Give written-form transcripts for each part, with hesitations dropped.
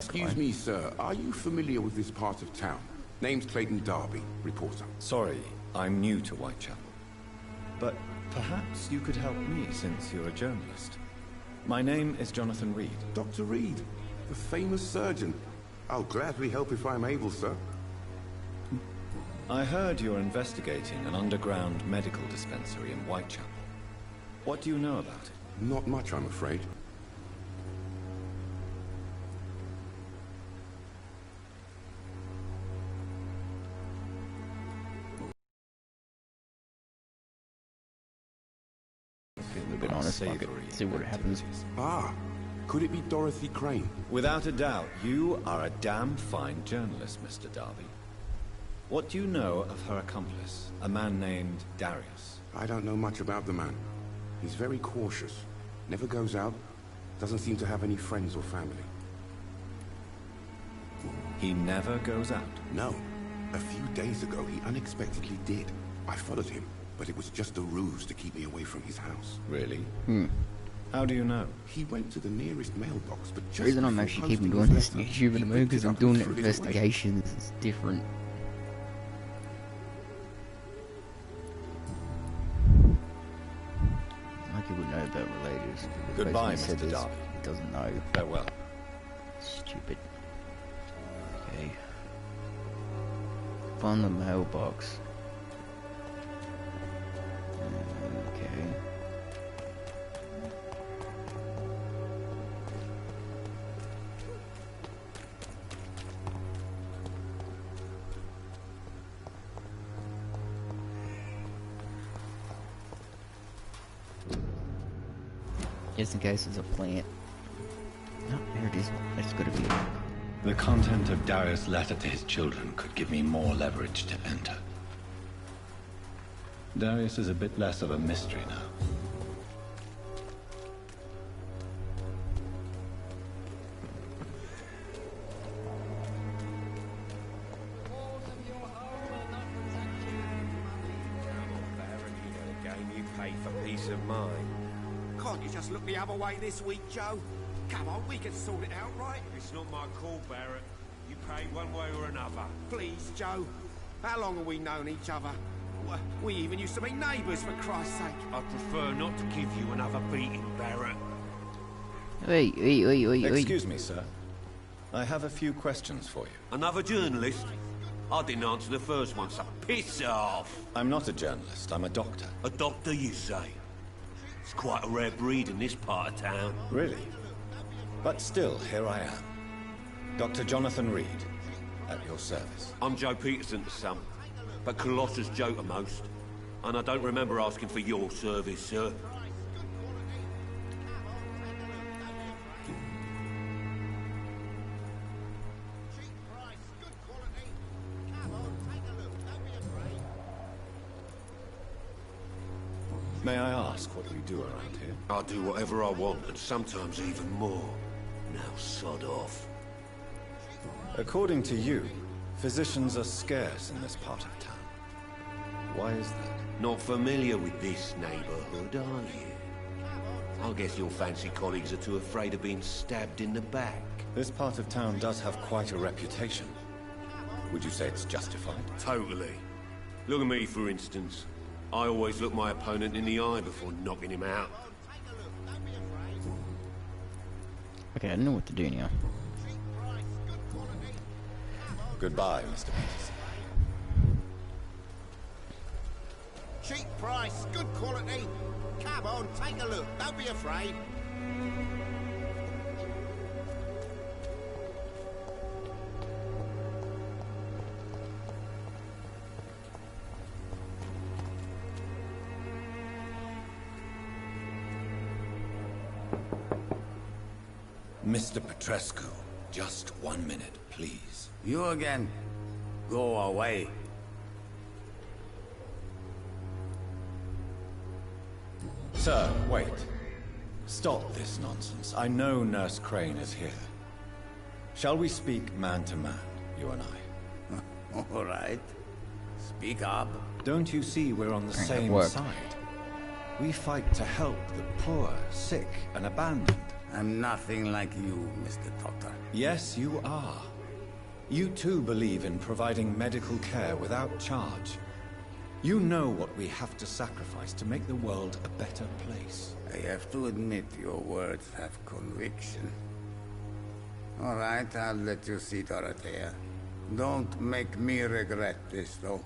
Excuse me, sir. Are you familiar with this part of town? Name's Clayton Darby, reporter. Sorry, I'm new to Whitechapel. But perhaps you could help me since you're a journalist. My name is Jonathan Reed. Dr. Reed, the famous surgeon. I'll gladly help if I'm able, sir. I heard you're investigating an underground medical dispensary in Whitechapel. What do you know about it? Not much, I'm afraid. Be a little bit honest, fuck it. See what happens. Ah, could it be Dorothy Crane? Without a doubt, you are a damn fine journalist, Mr. Darby. What do you know of her accomplice, a man named Darius? I don't know much about the man. He's very cautious. Never goes out. Doesn't seem to have any friends or family. He never goes out? No. A few days ago, he unexpectedly did. I followed him, but it was just a ruse to keep me away from his house. Really? How do you know? He went to the nearest mailbox, but just The reason I'm actually keeping doing this YouTube at the moment because I'm doing investigations. It's different. Like he would know about relators. Goodbye, Mr. Darby. He doesn't know. Farewell. Stupid. Okay. Find the mailbox. Okay. Just in case it's a plant. Oh, there it is. That's gotta be it. The content of Darius' letter to his children could give me more leverage to enter. Darius is a bit less of a mystery now. You pay for peace of mind. Can't you just look the other way this week, Joe? Come on, we can sort it out, right? It's not my call, Barrett. You pay one way or another. Please, Joe. How long have we known each other? We even used to be neighbours, for Christ's sake. I'd prefer not to give you another beating, Barrett. Wait. Excuse me, sir. I have a few questions for you. Another journalist? I didn't answer the first one, so piss off. I'm not a journalist, I'm a doctor. A doctor, you say? It's quite a rare breed in this part of town. Really? But still, here I am. Dr. Jonathan Reed, at your service. I'm Joe Peterson to some, but Colossus Joe to most. And I don't remember asking for your service, sir. May I ask what you do around here? I do whatever I want, and sometimes even more. Now sod off. According to you, physicians are scarce in this part of town. Why is that? Not familiar with this neighborhood, are you? I guess your fancy colleagues are too afraid of being stabbed in the back. This part of town does have quite a reputation. Would you say it's justified? Totally. Look at me, for instance. I always look my opponent in the eye before knocking him out. Okay, I know what to do now. Goodbye, Mr. Peterson. Cheap price, good quality. Come on, take a look. Don't be afraid. Mr. Petrescu, just 1 minute, please. You again? Go away. Sir, wait. Stop this nonsense. I know Nurse Crane is here. Shall we speak man to man, you and I? All right. Speak up. Don't you see we're on the same side? We fight to help the poor, sick, and abandoned. I'm nothing like you, Mr. Doctor. Yes, you are. You too believe in providing medical care without charge. You know what we have to sacrifice to make the world a better place. I have to admit your words have conviction. All right, I'll let you see Dorothea. Don't make me regret this, though.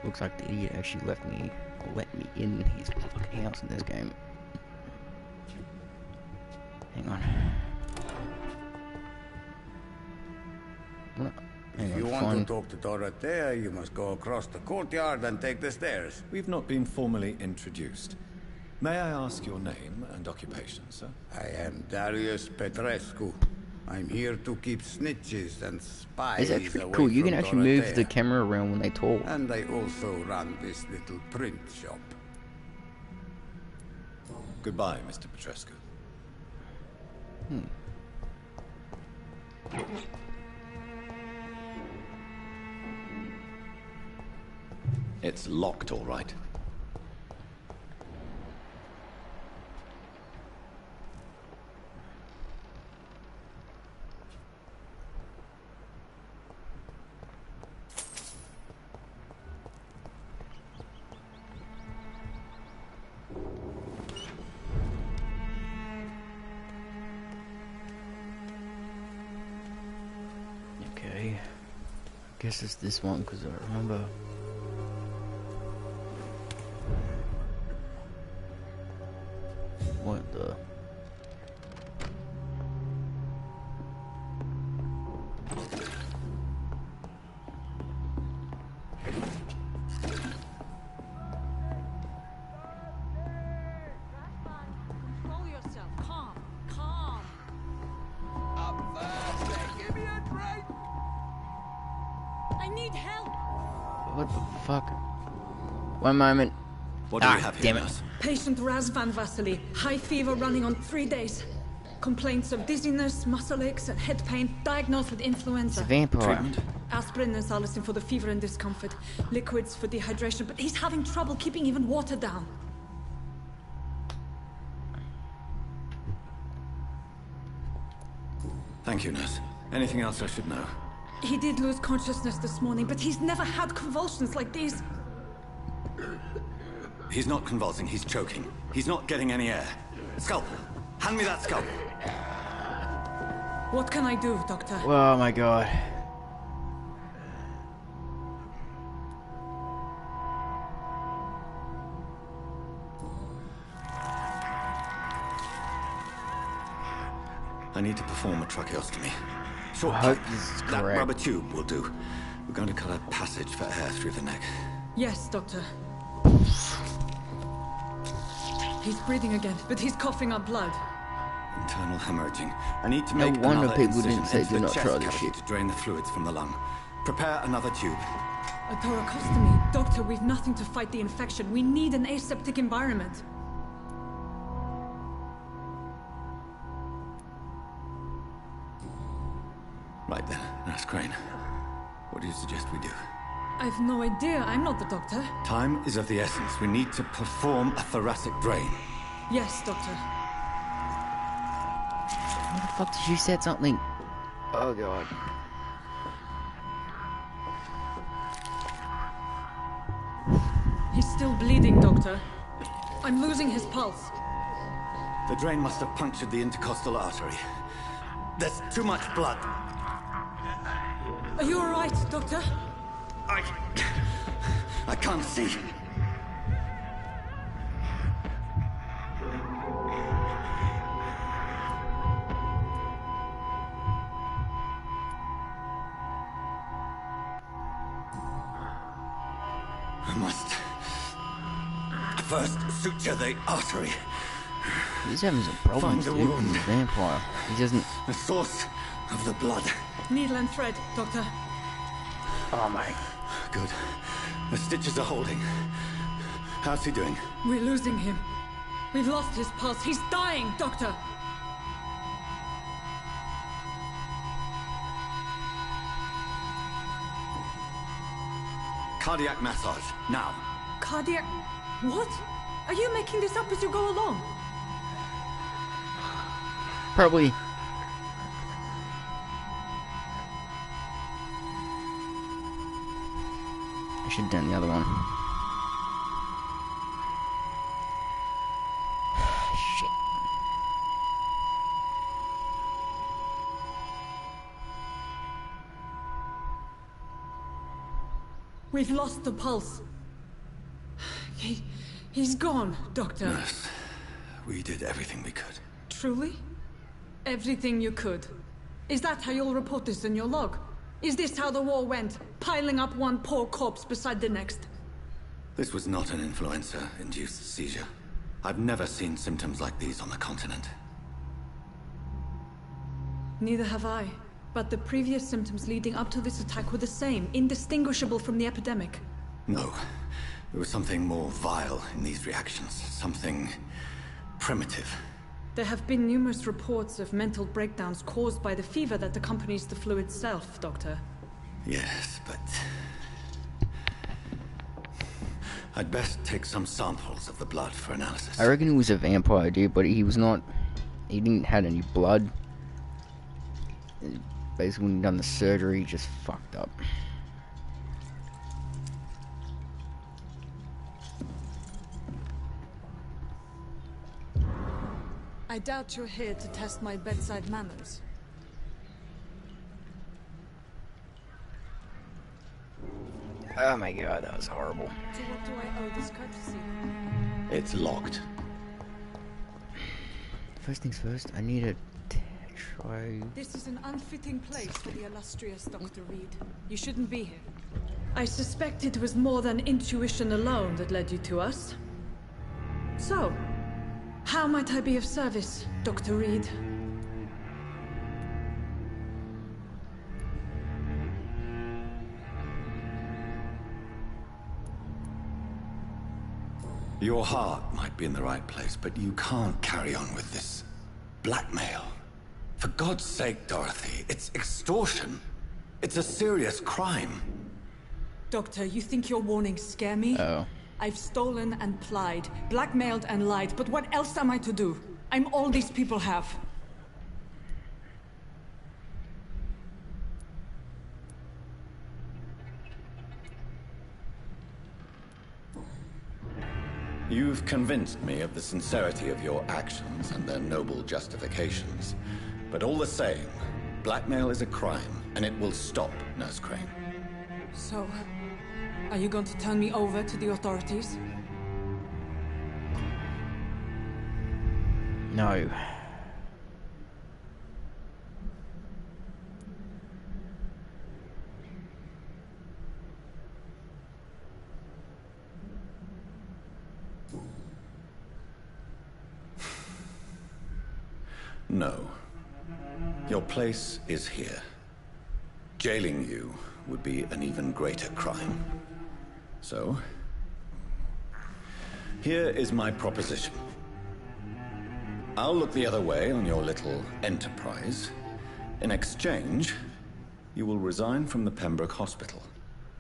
Looks like the idiot actually let me in his fucking house in this game. Hang on. If you want to talk to Dorothea, you must go across the courtyard and take the stairs. We've not been formally introduced. May I ask your name and occupation, sir? I am Darius Petrescu. I'm here to keep snitches and spies It's actually away cool. You can from actually move Dorothea. the camera around when they talk. And I also run this little print shop. Goodbye, Mr. Petrescu. It's locked, all right. Okay. I guess it's this one because I remember. What the? Control yourself. Calm. Calm. Give me a break! I need help. What the fuck? One moment. What do we have here, damn it. nurse? Patient Raz Van Vasily. High fever running on 3 days. Complaints of dizziness, muscle aches, and head pain. Diagnosed with It's influenza. a vampire. Treatment? Aspirin and salicin for the fever and discomfort. Liquids for dehydration, but he's having trouble keeping even water down. Thank you, nurse. Anything else I should know? He did lose consciousness this morning, but he's never had convulsions like these. He's not convulsing, he's choking. He's not getting any air. Scalpel! Hand me that scalpel! What can I do, Doctor? Oh my god. I need to perform a tracheostomy. Short I hope pipe. this is That correct. rubber tube will do. We're going to cut a passage for air through the neck. Yes, Doctor. He's breathing again, but he's coughing up blood. Internal hemorrhaging. I need to No make wonder another people incision didn't say into do the not chest try this cavity shit. to drain the fluids from the lung. Prepare another tube. A thoracostomy. Doctor, we've nothing to fight the infection. We need an aseptic environment. Right then, Nurse Crane. What do you suggest we do? I've no idea. I'm not the doctor. Time is of the essence. We need to perform a thoracic drain. Yes, Doctor. What the fuck did you said something? Oh god. He's still bleeding, Doctor. I'm losing his pulse. The drain must have punctured the intercostal artery. There's too much blood. Are you alright, Doctor? I can't see. I must first suture the artery. He's having some problems, Find dude. a wound. He's a vampire. He doesn't... The source of the blood. Needle and thread, Doctor. Oh, my... Good. The stitches are holding. How's he doing? We're losing him. We've lost his pulse. He's dying, Doctor. Cardiac massage, now. Cardiac... What? Are you making this up as you go along? Probably... I should have done the other one. Shit. We've lost the pulse. He's gone, Doctor. Nurse, we did everything we could. Truly? Everything you could. Is that how you'll report this in your log? Is this how the war went? Piling up one poor corpse beside the next? This was not an influenza-induced seizure. I've never seen symptoms like these on the continent. Neither have I. But the previous symptoms leading up to this attack were the same, indistinguishable from the epidemic. No. There was something more vile in these reactions. Something primitive. There have been numerous reports of mental breakdowns caused by the fever that accompanies the flu itself, Doctor. Yes, but... I'd best take some samples of the blood for analysis. I reckon he was a vampire, dude, but he was not... He didn't have any blood. Basically, when he done the surgery, he just fucked up. I doubt you're here to test my bedside manners. Oh my god, that was horrible. To what do I owe this courtesy? It's locked. First things first, I need to try... This is an unfitting place for the illustrious Dr. Reed. You shouldn't be here. I suspect it was more than intuition alone that led you to us. So, how might I be of service, Dr. Reed? Your heart might be in the right place, but you can't carry on with this blackmail. For God's sake, Dorothy, it's extortion. It's a serious crime. Doctor, you think your warnings scare me? Oh. I've stolen and plied, blackmailed and lied, but what else am I to do? I'm all these people have. You've convinced me of the sincerity of your actions and their noble justifications. But all the same, blackmail is a crime, and it will stop, Nurse Crane. So, are you going to turn me over to the authorities? No. No. Your place is here. Jailing you would be an even greater crime. So, here is my proposition. I'll look the other way on your little enterprise. In exchange, you will resign from the Pembroke Hospital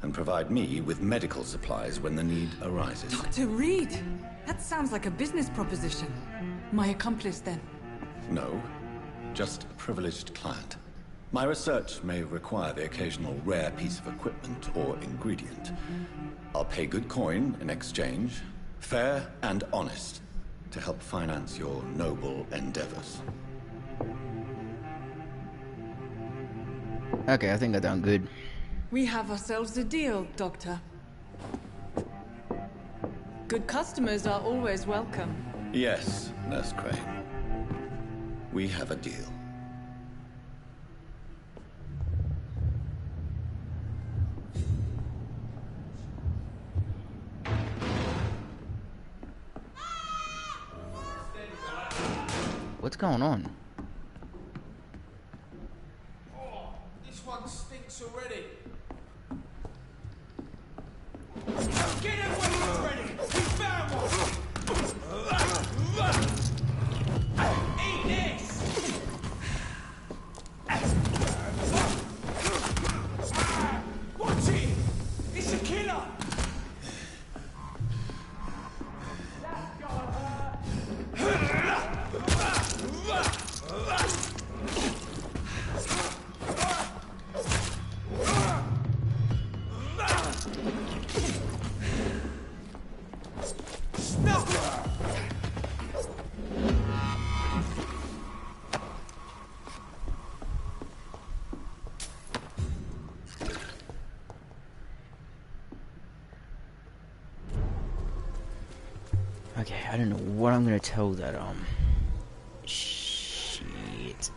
and provide me with medical supplies when the need arises. Dr. Reed! That sounds like a business proposition. My accomplice, then. No, just a privileged client. My research may require the occasional rare piece of equipment or ingredient. I'll pay good coin in exchange, fair and honest, to help finance your noble endeavors. Okay, I think I done good. We have ourselves a deal, Doctor. Good customers are always welcome. Yes, Nurse Crane. We have a deal. What's going on? Oh, this one stinks already. Get everyone ready! We found one! Eat this! Watch it! It's a killer! Okay, I don't know what I'm gonna tell that, shit.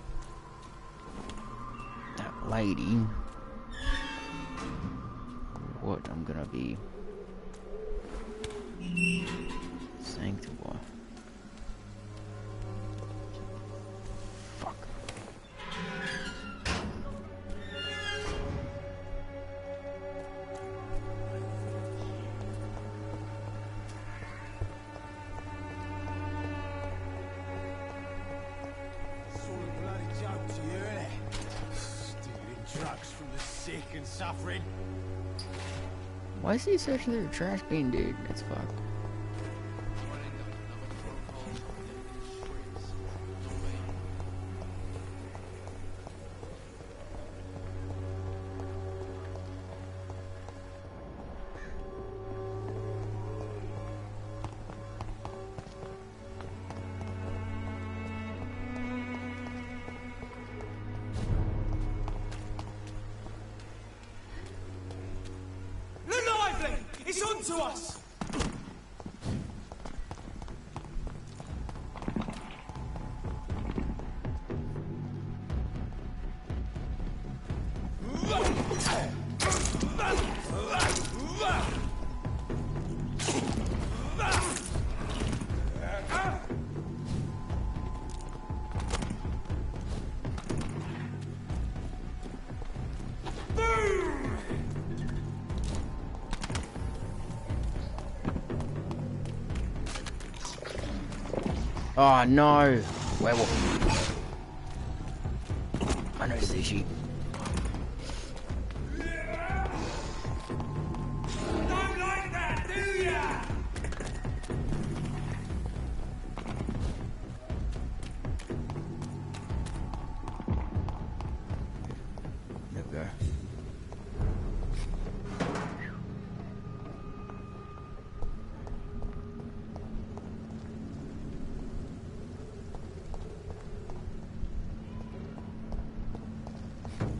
That lady. What I'm gonna be saying to her. Fuck. And suffering. Why is he searching through the trash bin, dude? That's fucked. It's on to us! Oh no! Werewolf. I know sushi. Don't like that, do ya? There we go.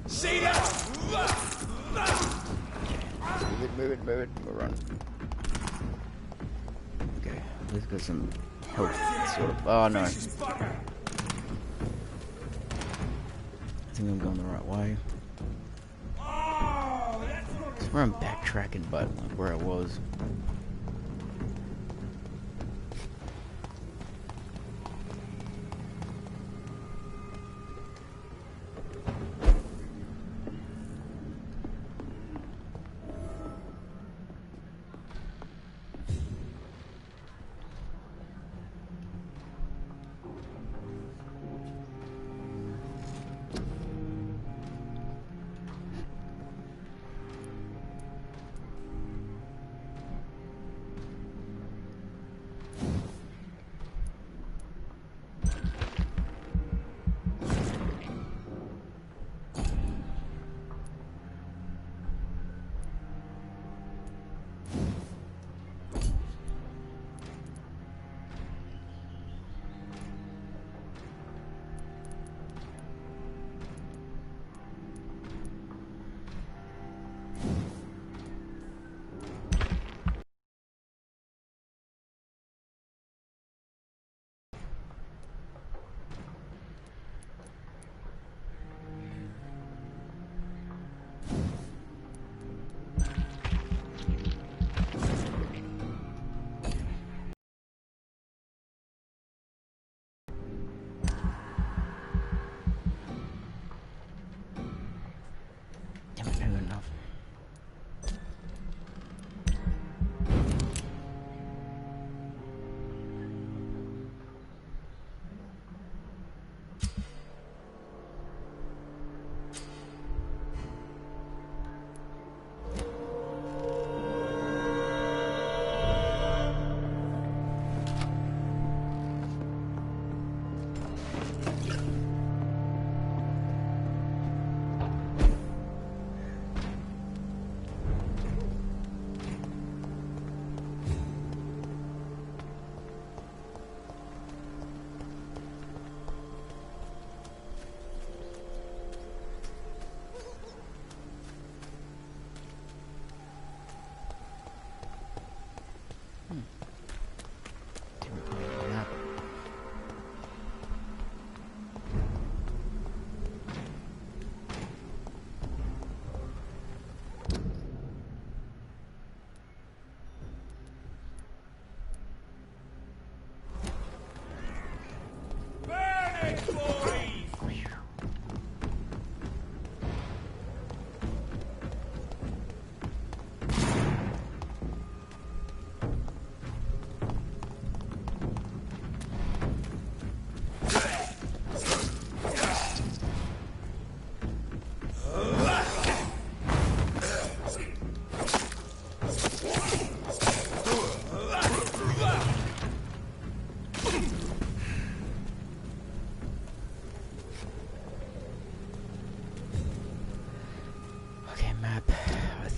See that? Move it, we'll run. Okay, let's get some help, sort of. Oh no. I think I'm going the right way. I swear I'm backtracking, but like where I was.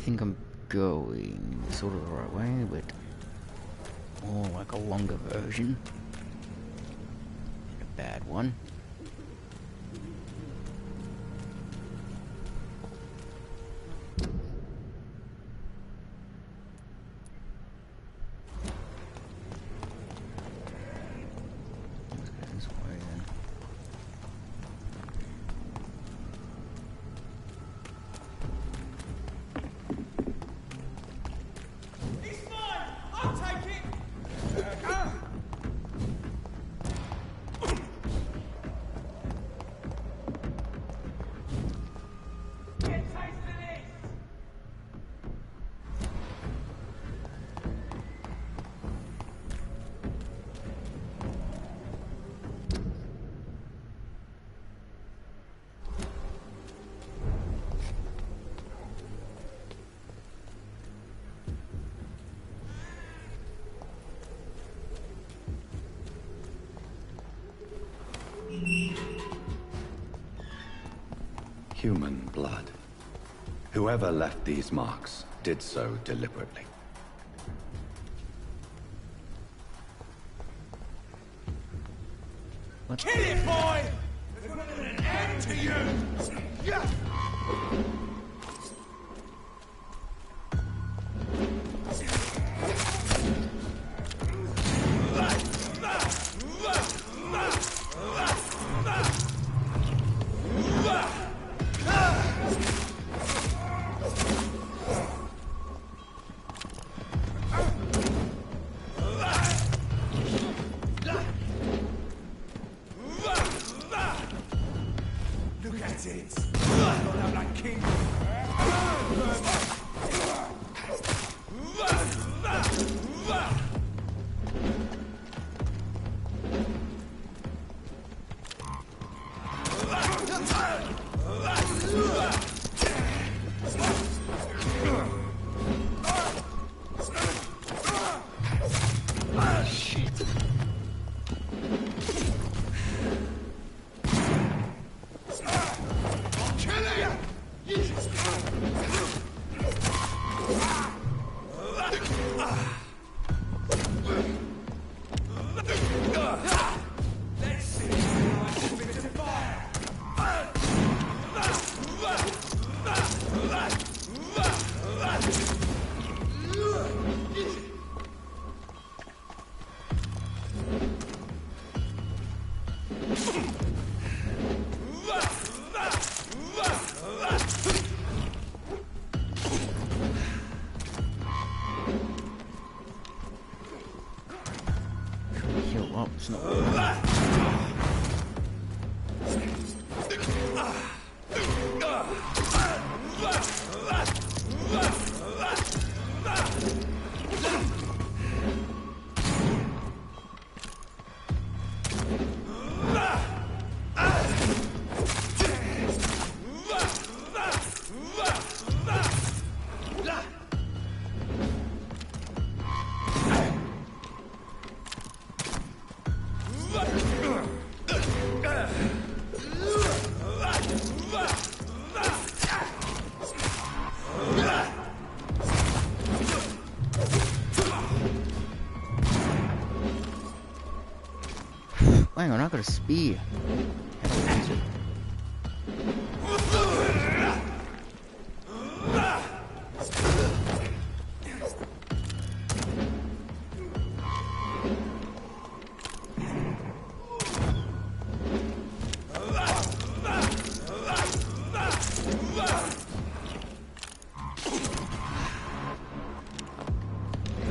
think I'm going sort of the right way, but more like a longer version. And a bad one. Let's go this way then. It's mine! I'll take it! Get a taste of this! Human blood. Whoever left these marks did so deliberately. Kill it, boy! There's gonna be an end to you! Yeah! Look at it! Not like king! Let's see if it's a fire! Heal up, it's not. Hang on, I got a spear. How do I use it?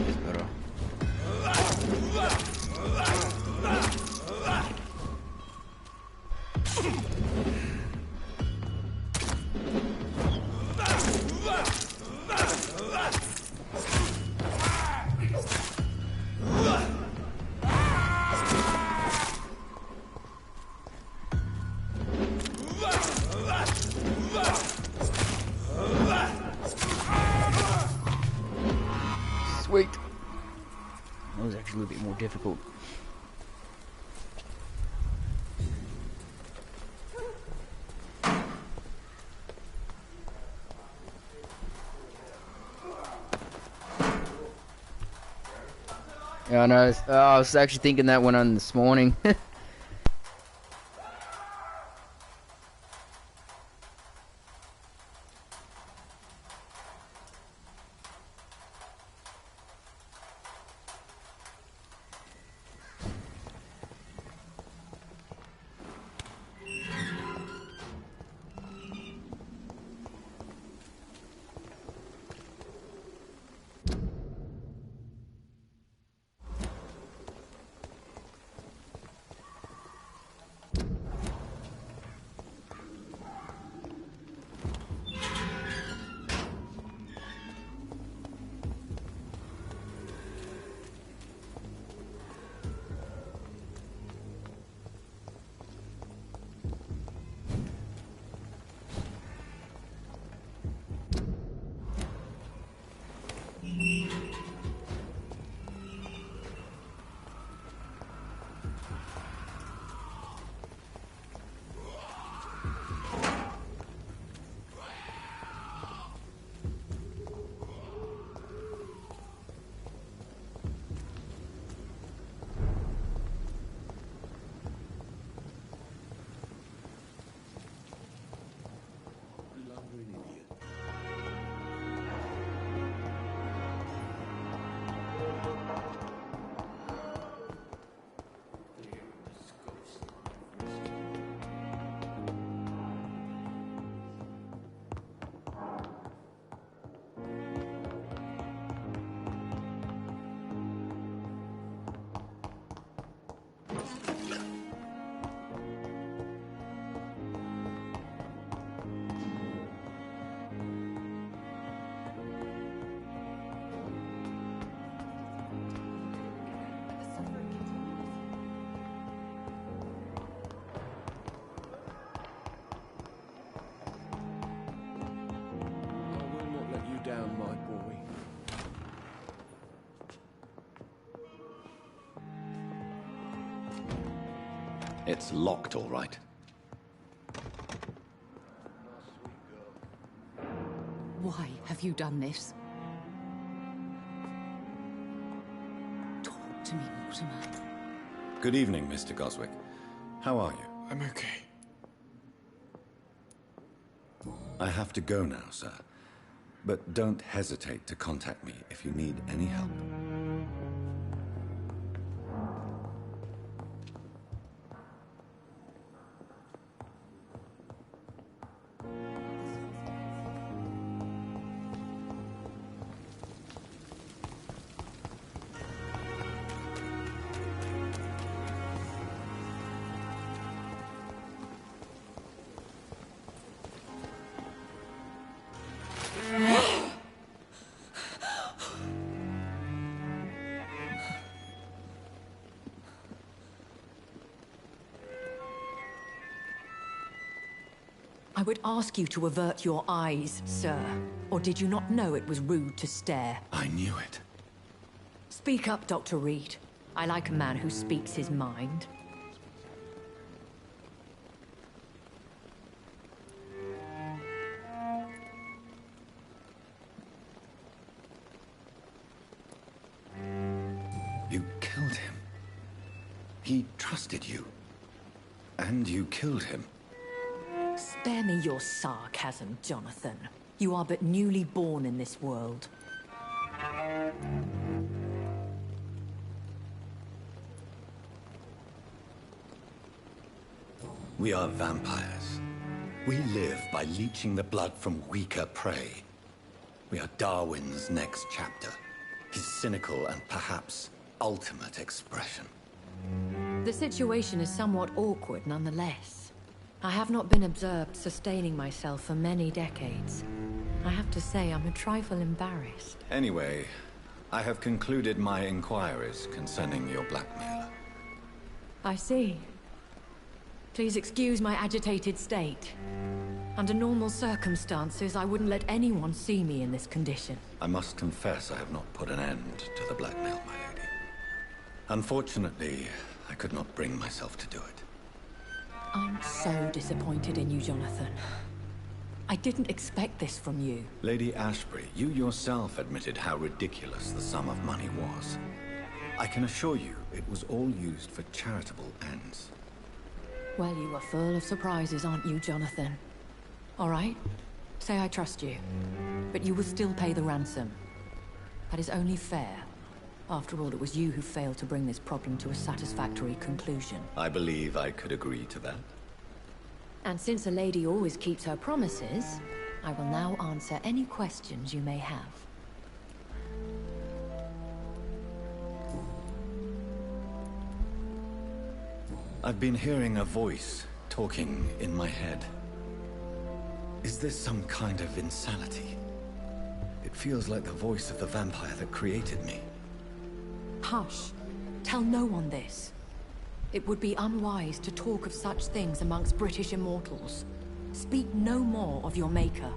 It's better. Sweet. That was actually a bit more difficult. Yeah, I know. I was actually thinking that one on this morning. Down, my boy. It's locked, all right. Why have you done this? Talk to me, Mortimer. Good evening, Mr. Goswick. How are you? I'm okay. I have to go now, sir. But don't hesitate to contact me if you need any help. I would ask you to avert your eyes, sir. Or did you not know it was rude to stare? I knew it. Speak up, Dr. Reed. I like a man who speaks his mind. You killed him. He trusted you. And you killed him. Spare me your sarcasm, Jonathan. You are but newly born in this world. We are vampires. We live by leeching the blood from weaker prey. We are Darwin's next chapter. His cynical and perhaps ultimate expression. The situation is somewhat awkward nonetheless. I have not been observed sustaining myself for many decades. I have to say I'm a trifle embarrassed. Anyway, I have concluded my inquiries concerning your blackmailer. I see. Please excuse my agitated state. Under normal circumstances, I wouldn't let anyone see me in this condition. I must confess I have not put an end to the blackmail, my lady. Unfortunately, I could not bring myself to do it. I'm so disappointed in you, Jonathan. I didn't expect this from you. Lady Ashbury, you yourself admitted how ridiculous the sum of money was. I can assure you, it was all used for charitable ends. Well, you are full of surprises, aren't you, Jonathan? All right? Say I trust you. But you will still pay the ransom. That is only fair. After all, it was you who failed to bring this problem to a satisfactory conclusion. I believe I could agree to that. And since a lady always keeps her promises, I will now answer any questions you may have. I've been hearing a voice talking in my head. Is this some kind of insanity? It feels like the voice of the vampire that created me. Hush. Tell no one this. It would be unwise to talk of such things amongst British immortals. Speak no more of your maker.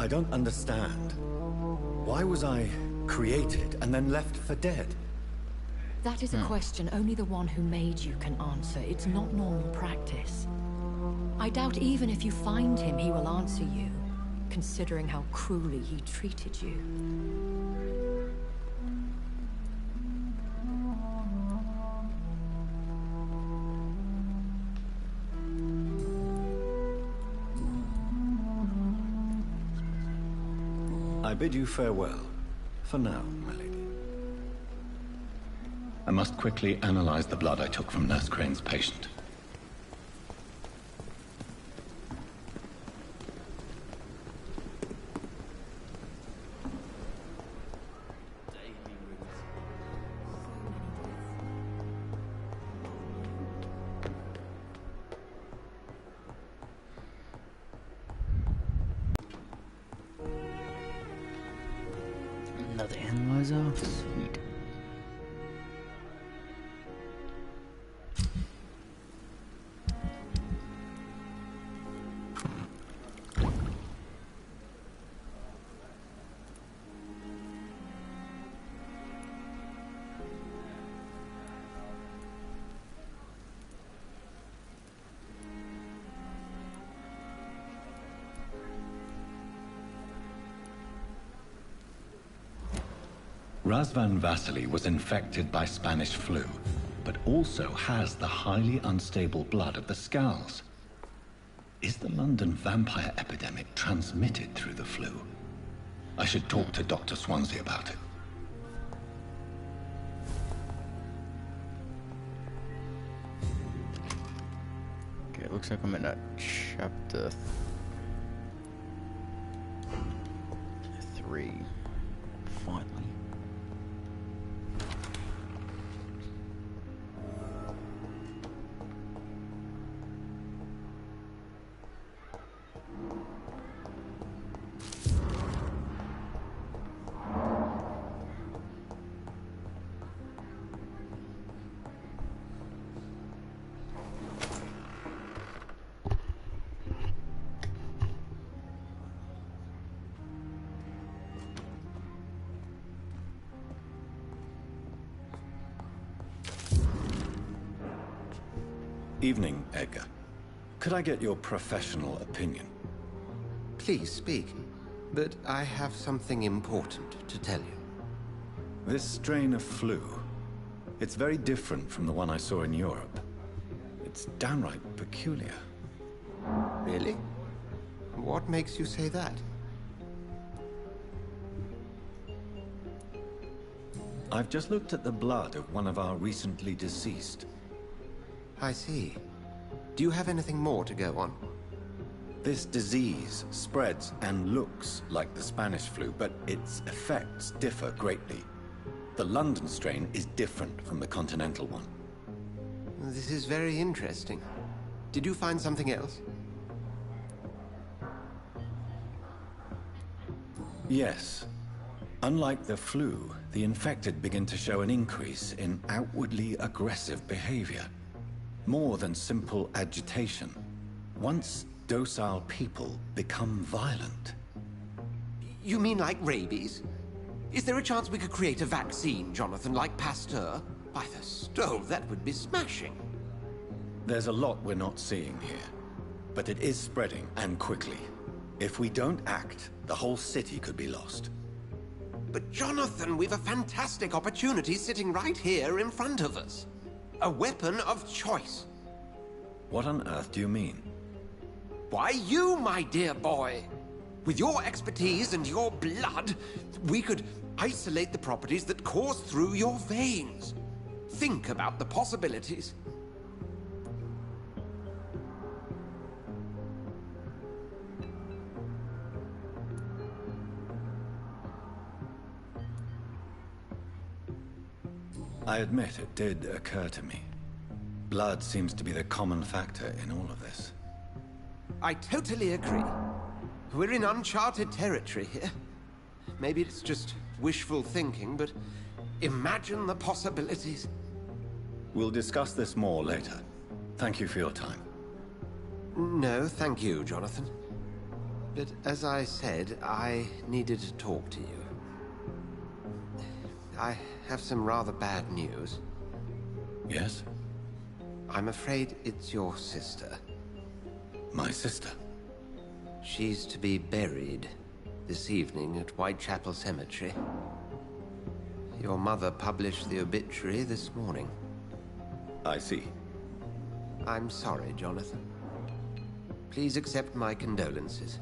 I don't understand. Why was I created and then left for dead? That is a question only the one who made you can answer. It's not normal practice. I doubt even if you find him, he will answer you, considering how cruelly he treated you. I bid you farewell. For now, my lady. I must quickly analyze the blood I took from Nurse Crane's patient. Another analyzer. Sweet. Razvan Vasily was infected by Spanish flu, but also has the highly unstable blood of the Scowls. Is the London vampire epidemic transmitted through the flu? I should talk to Dr. Swansea about it. Okay, it looks like I'm in a chapter 3. Finally. Evening, Edgar. Could I get your professional opinion? Please speak, but I have something important to tell you. This strain of flu, it's very different from the one I saw in Europe. It's downright peculiar. Really? What makes you say that? I've just looked at the blood of one of our recently deceased. I see. Do you have anything more to go on? This disease spreads and looks like the Spanish flu, but its effects differ greatly. The London strain is different from the continental one. This is very interesting. Did you find something else? Yes. Unlike the flu, the infected begin to show an increase in outwardly aggressive behavior. More than simple agitation. Once docile people become violent. You mean like rabies? Is there a chance we could create a vaccine, Jonathan, like Pasteur? By the stove, that would be smashing. There's a lot we're not seeing here. But it is spreading, and quickly. If we don't act, the whole city could be lost. But Jonathan, we've a fantastic opportunity sitting right here in front of us. A weapon of choice. What on earth do you mean? Why, you, my dear boy. With your expertise and your blood, we could isolate the properties that course through your veins. Think about the possibilities. I admit it did occur to me. Blood seems to be the common factor in all of this. I totally agree. We're in uncharted territory here. Maybe it's just wishful thinking, but imagine the possibilities. We'll discuss this more later. Thank you for your time. No, thank you, Jonathan. But as I said, I needed to talk to you. I have some rather bad news. Yes? I'm afraid it's your sister. My sister? She's to be buried this evening at Whitechapel Cemetery. Your mother published the obituary this morning. I see. I'm sorry, Jonathan. Please accept my condolences.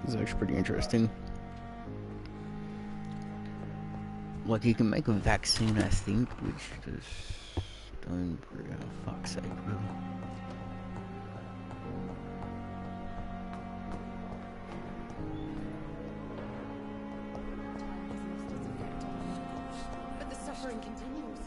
This is actually pretty interesting. Like, you can make a vaccine, I think, which is done for, fuck's sake, really. But the suffering continues.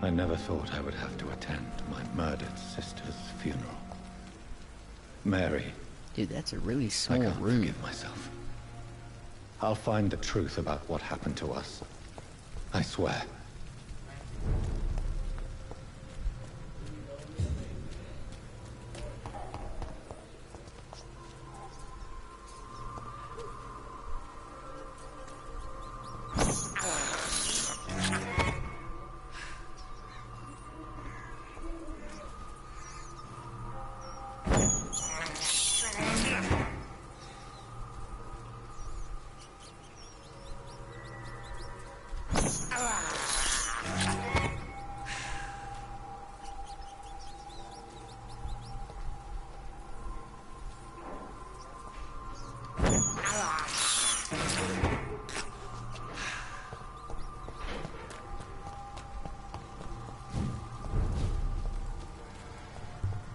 I never thought I would have to attend my murdered sister's funeral. Mary. Dude, that's a really small I can't room. forgive myself. I'll find the truth about what happened to us. I swear.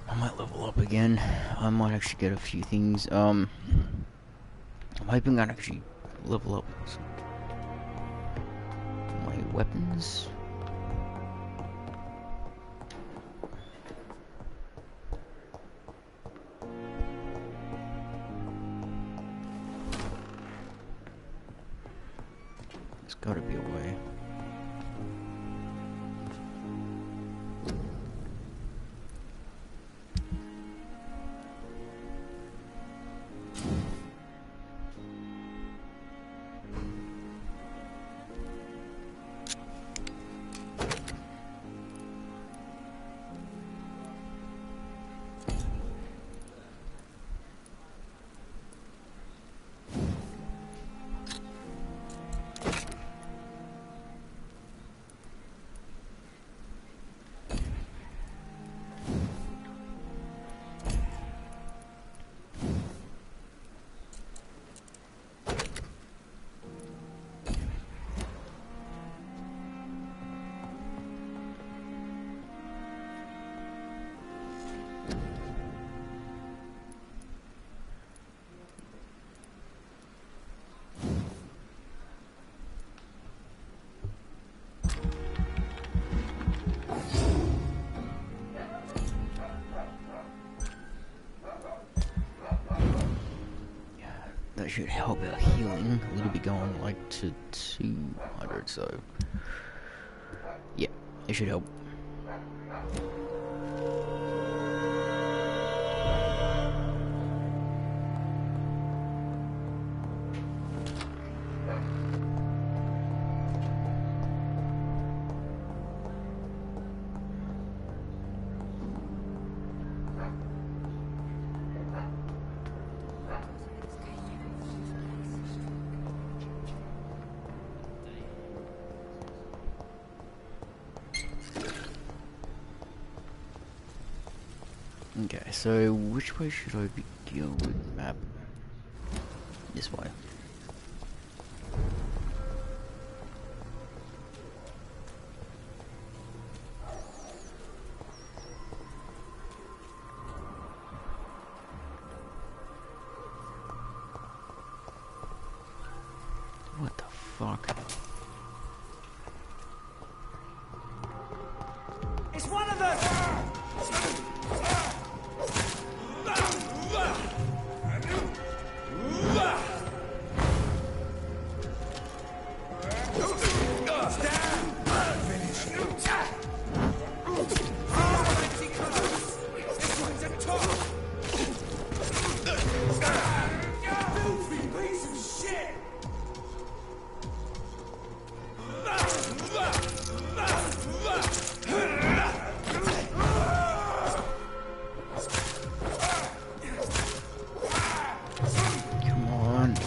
I might level up again. I might actually get a few things. I'm hoping I'd actually level up my weapons. There's gotta be a way. that should help our healing a little bit, going like to 200, so yeah, it should help. Okay, so which way should I be going with the map? This way. What the fuck? It's one of them!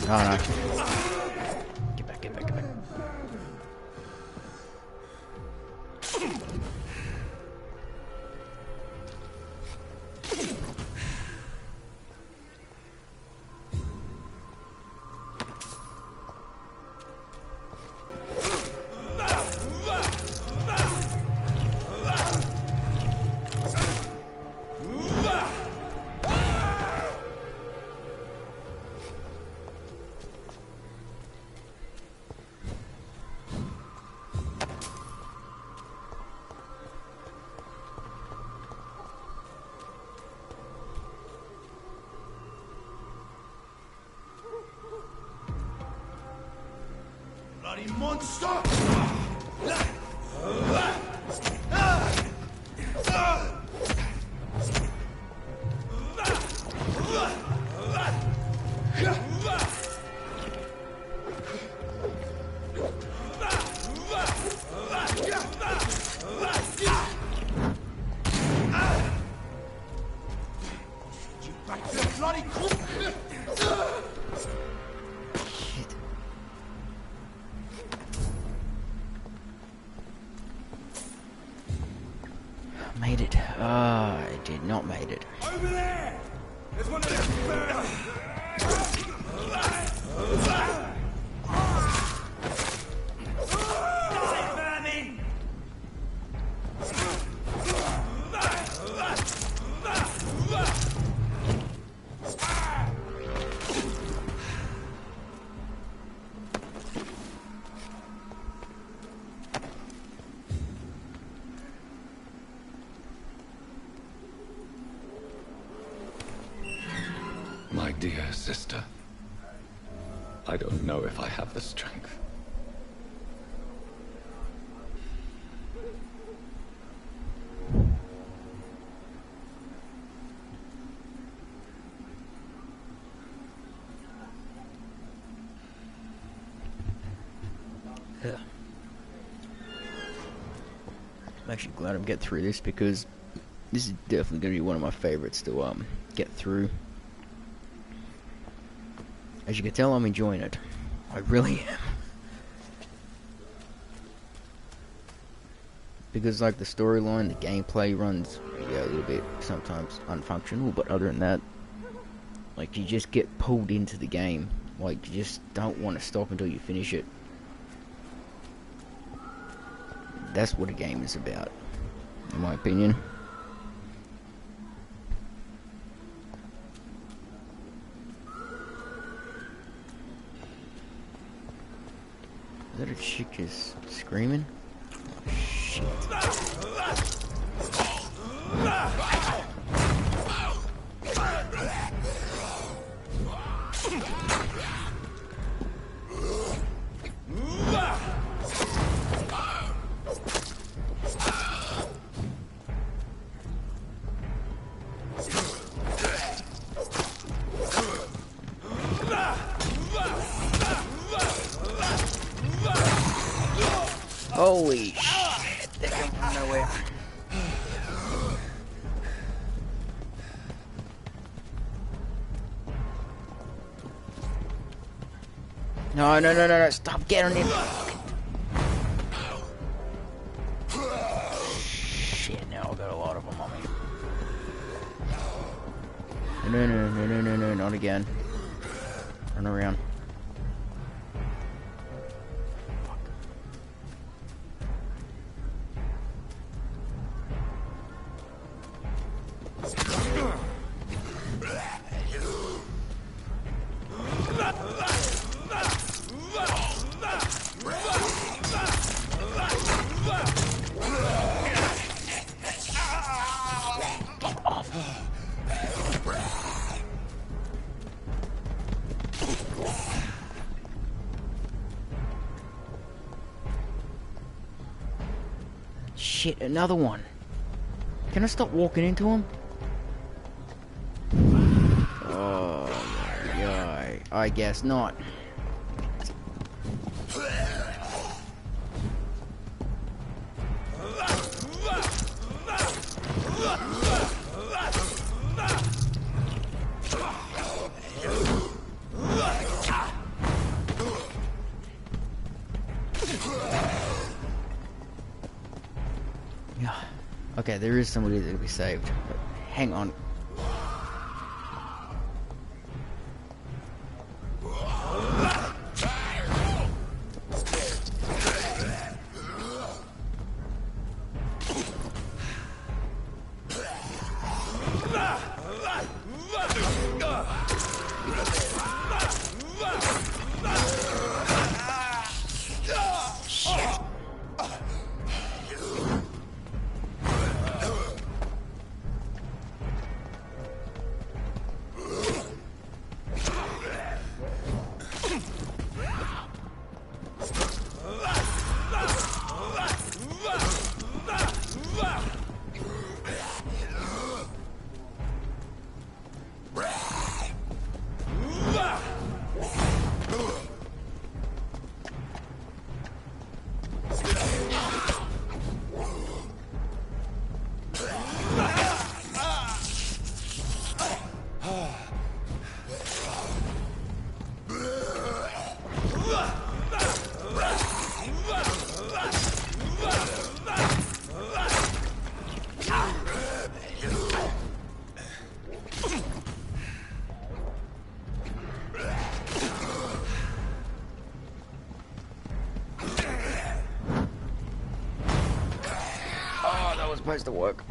Oh no. Get back, get back, get back. Bloody monster! Made it. I did not made it. Over there! There's one of them! My dear sister, I don't know if I have the strength. Yeah. I'm actually glad I'm getting through this, because this is definitely going to be one of my favorites to get through. As you can tell, I'm enjoying it. I really am. Because, like, the storyline, the gameplay runs, yeah, a little bit sometimes unfunctional, but other than that, like, you just get pulled into the game. Like, you just don't want to stop until you finish it. That's what a game is about, in my opinion. Is that a chick just screaming? Oh, shit. Holy shit, they come from nowhere. No, stop getting in. Shit, now I've got a lot of them on me. No, not again. Run around. Shit, another one. Can I stop walking into him? Oh, yeah, I guess not. Okay, there is somebody that can be saved, but hang on. Supposed to work.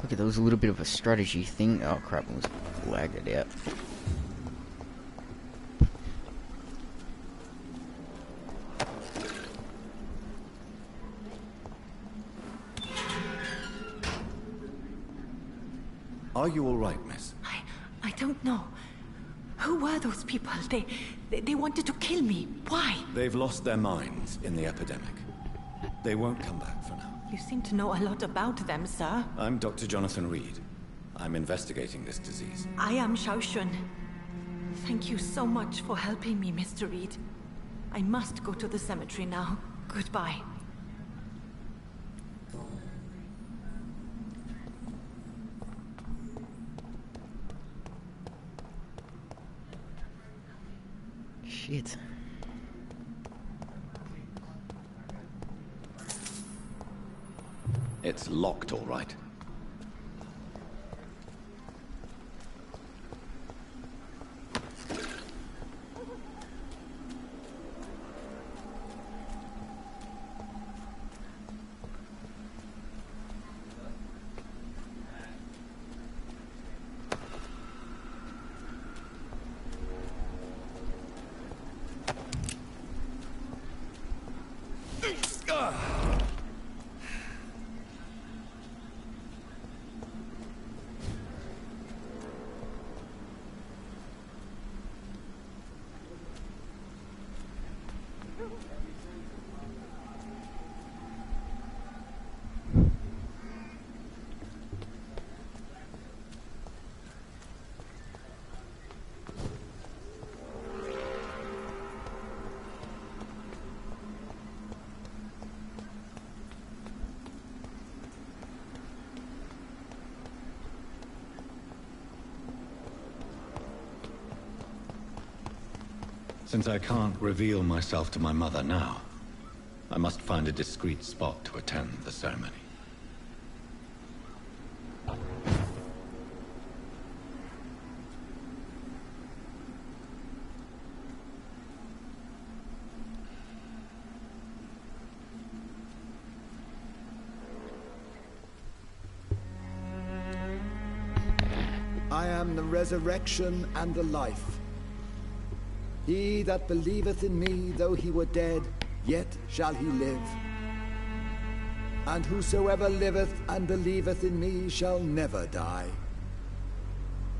Okay, there was a little bit of a strategy thing. Oh crap, I was lagged it out. Are you all right, miss? I don't know. Who were those people? They wanted to kill me. Why? They've lost their minds in the epidemic. They won't come back for now. You seem to know a lot about them, sir. I'm Dr. Jonathan Reed. I'm investigating this disease. I am Xiaoxun. Thank you so much for helping me, Mr. Reed. I must go to the cemetery now. Goodbye. Shit. It's locked, all right. Since I can't reveal myself to my mother now, I must find a discreet spot to attend the ceremony. I am the resurrection and the life. He that believeth in me, though he were dead, yet shall he live. And whosoever liveth and believeth in me shall never die.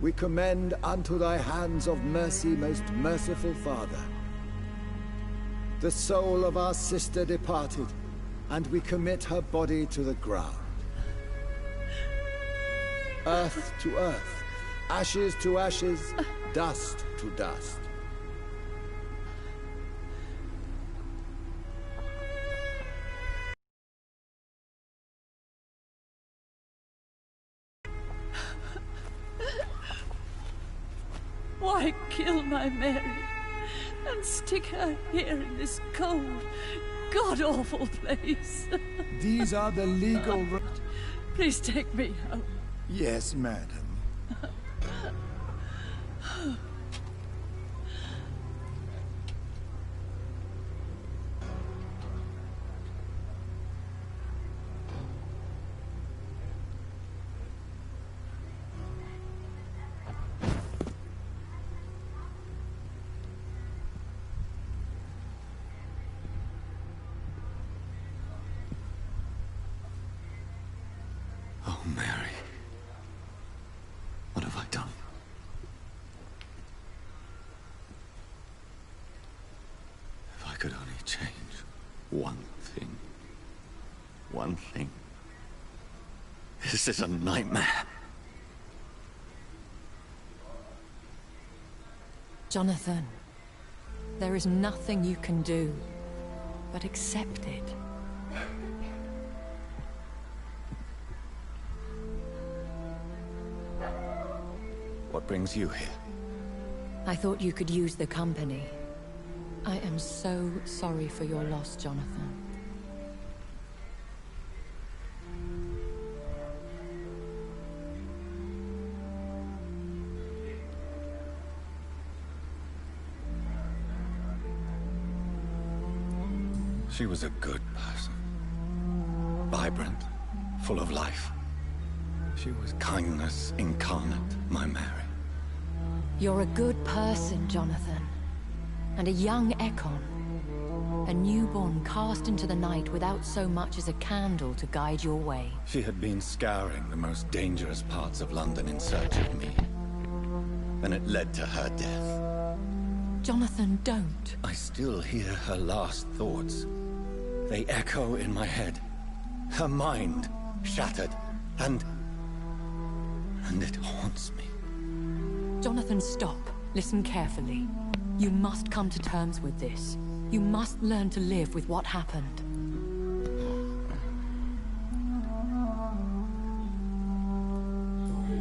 We commend unto thy hands of mercy, most merciful Father, the soul of our sister departed, and we commit her body to the ground. Earth to earth, ashes to ashes, dust to dust. Why kill my Mary and stick her here in this cold, god-awful place? These are the legal... Please take me home. Yes, madam. Oh, Mary. What have I done? If I could only change one thing. One thing. This is a nightmare. Jonathan, there is nothing you can do but accept it. What brings you here? I thought you could use the company. I am so sorry for your loss, Jonathan. She was a good person. Vibrant, full of life. She was kindness incarnate, my Mary. You're a good person, Jonathan. And a young Ekon. A newborn cast into the night without so much as a candle to guide your way. She had been scouring the most dangerous parts of London in search of me. And it led to her death. Jonathan, don't. I still hear her last thoughts. They echo in my head. Her mind shattered, and it haunts me. Jonathan, stop. Listen carefully. You must come to terms with this. You must learn to live with what happened.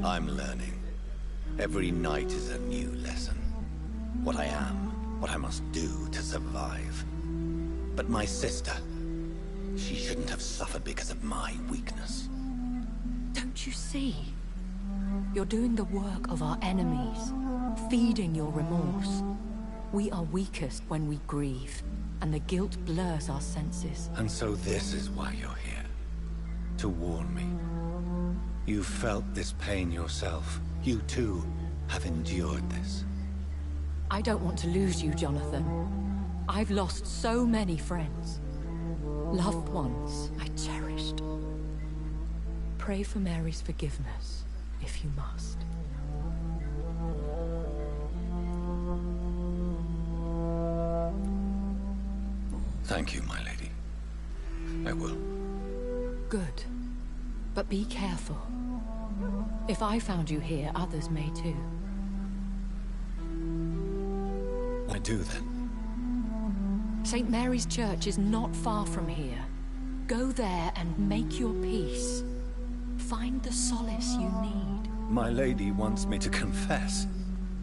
I'm learning. Every night is a new lesson. What I am, what I must do to survive. But my sister, she shouldn't have suffered because of my weakness. Don't you see? You're doing the work of our enemies, feeding your remorse. We are weakest when we grieve, and the guilt blurs our senses. And so this is why you're here. To warn me. You've felt this pain yourself. You too have endured this. I don't want to lose you, Jonathan. I've lost so many friends. Loved ones I cherished. Pray for Mary's forgiveness, if you must. Thank you, my lady. I will. Good. But be careful. If I found you here, others may too. I do then. St. Mary's Church is not far from here. Go there and make your peace. Find the solace you need. My lady wants me to confess.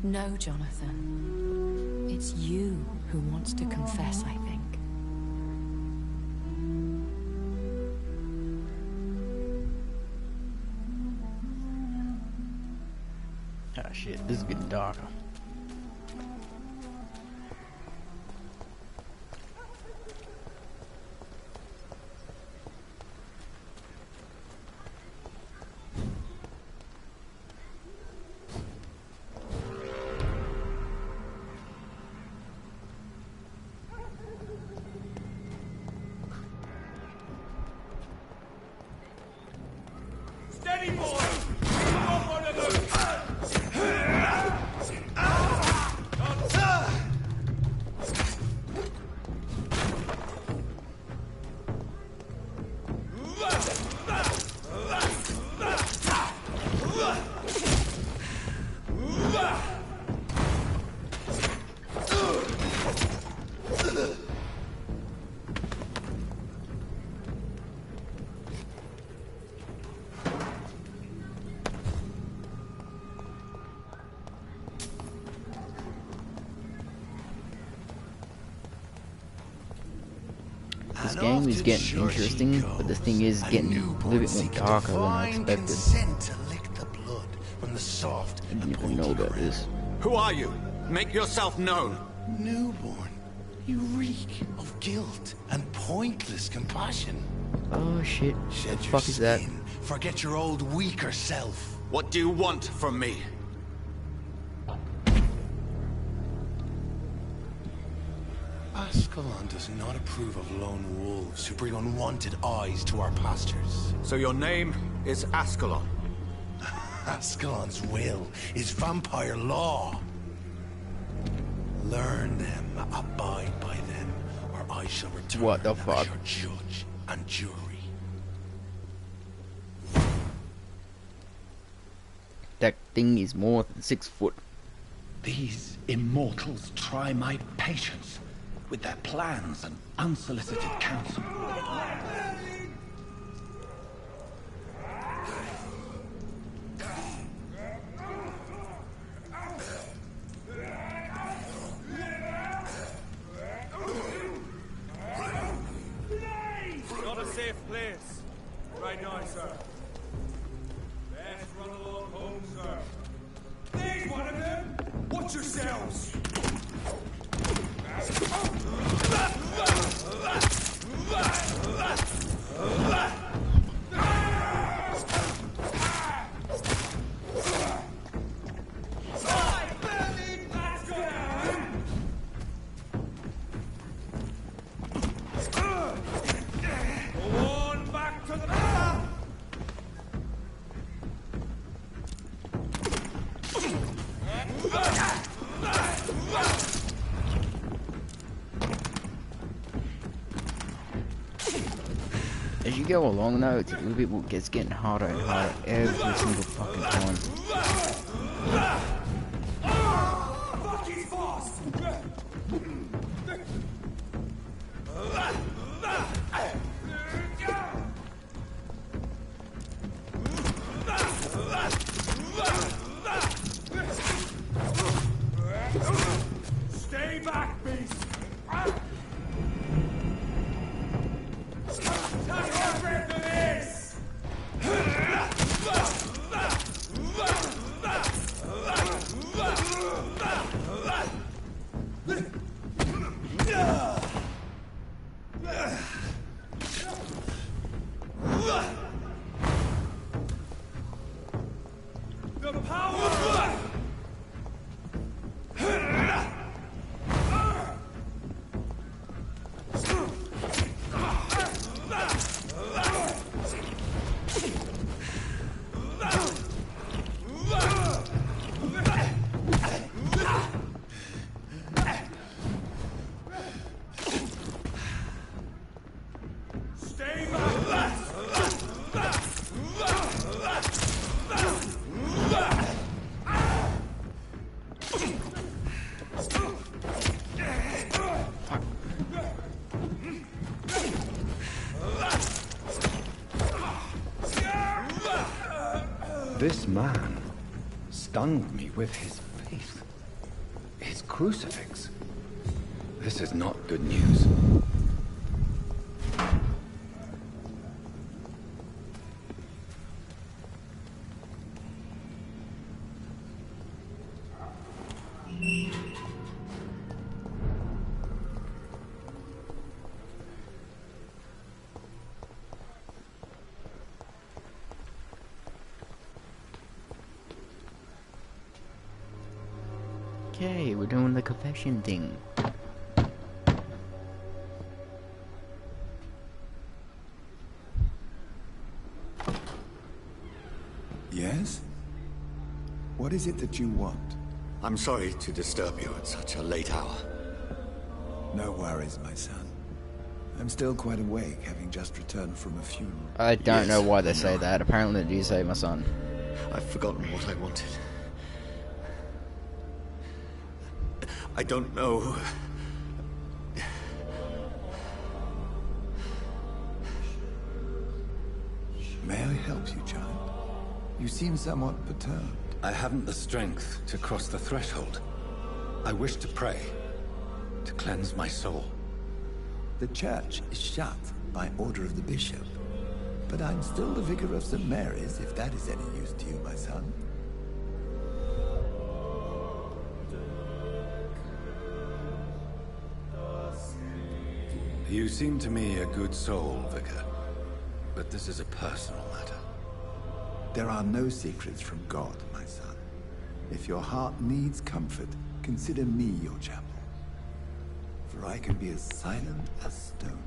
No, Jonathan. It's you who wants to confess, I think. Ah, shit, this is getting darker. Steady, boy! Come on, one of them! This game is getting interesting, but the thing is getting a little bit more darker than I expected. I didn't even know about this. Who are you? Make yourself known. Newborn, you reek of guilt and pointless compassion. Oh shit, Shed the your fuck is that? skin, forget your old weaker self. What do you want from me? Ascalon does not approve of lone wolves who bring unwanted eyes to our pastures. So your name is Ascalon? Ascalon's will is vampire law. Learn them, abide by them, or I shall return What the fuck? as your judge and jury. That thing is more than 6 foot. These immortals try my patience with their plans and unsolicited counsel. Not a safe place. Right now, sir. Best run along home, sir. There's one of them! Watch yourselves! Go on back to the... As you go along though, it's a little bit gets getting harder and harder every single fucking time. Fucking fast! Stay back, beast! Take your breath for this! The power! Stay back! This man stunned me with his faith. His crucifix. This is not good news. Okay, we're doing the confession thing. Yes? What is it that you want? I'm sorry to disturb you at such a late hour. No worries, my son. I'm still quite awake, having just returned from a funeral. I don't know why they say that. Apparently they do say my son. I've forgotten what I wanted. I don't know. May I help you, child? You seem somewhat perturbed. I haven't the strength to cross the threshold. I wish to pray, to cleanse my soul. The church is shut by order of the bishop. But I'm still the vicar of St. Mary's, if that is any use to you, my son. You seem to me a good soul, Vicar. But this is a personal matter. There are no secrets from God, my son. If your heart needs comfort, consider me your chapel. For I can be as silent as stone.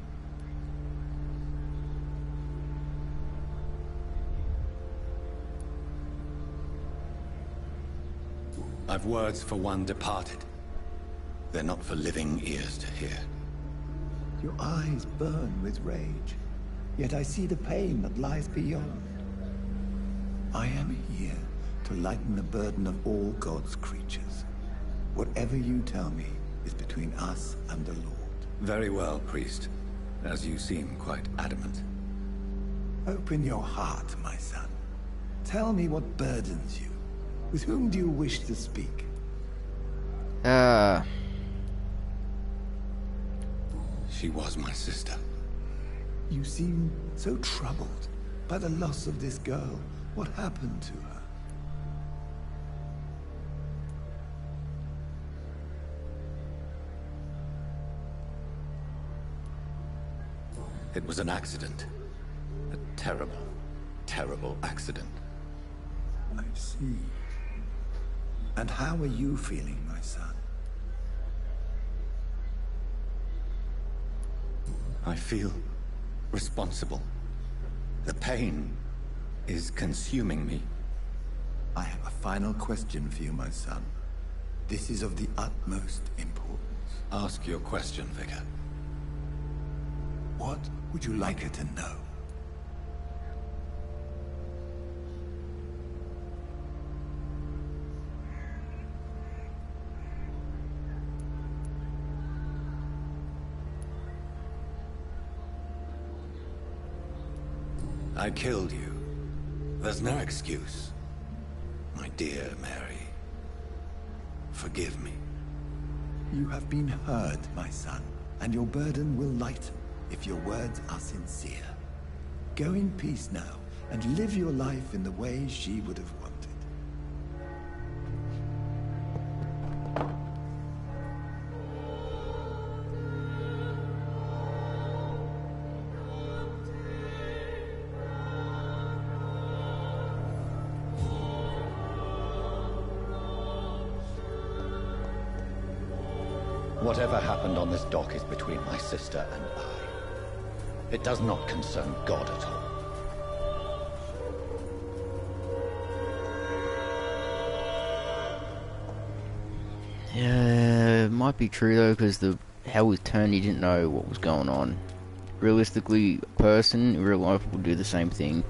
I've words for one departed. They're not for living ears to hear. Your eyes burn with rage, yet I see the pain that lies beyond. I am here to lighten the burden of all God's creatures. Whatever you tell me is between us and the Lord. Very well, priest, as you seem quite adamant. Open your heart, my son. Tell me what burdens you. With whom do you wish to speak? She was my sister. You seem so troubled by the loss of this girl. What happened to her? It was an accident. A terrible, terrible accident. I see. And how are you feeling, my son? I feel responsible. The pain is consuming me. I have a final question for you, my son. This is of the utmost importance. Ask your question, Vicar. What would you like her to know? I killed you. There's no excuse. My dear Mary, forgive me. You have been heard, my son, and your burden will lighten if your words are sincere. Go in peace now, and live your life in the way she would have wanted. Whatever happened on this dock is between my sister and I. It does not concern God at all. Yeah, it might be true though, because how was turned, he didn't know what was going on. Realistically, a person in real life would do the same thing.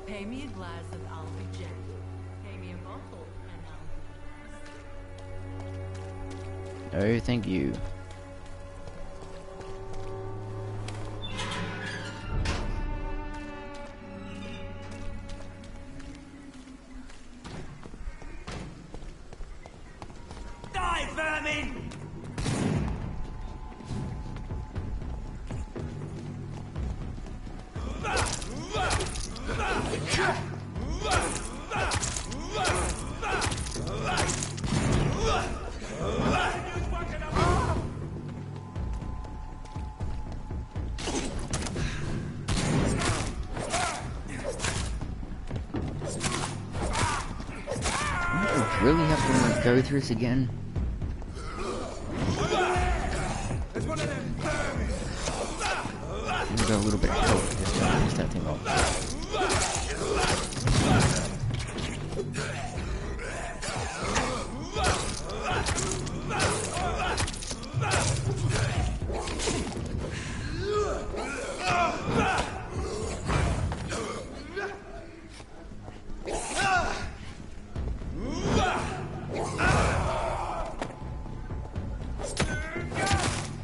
Pay me a glass and I'll be Jack. Pay me a bottle and I'll be... Oh, thank you. Die, vermin! Really have to go through this again? We've got a little bit of help just to finish that thing off.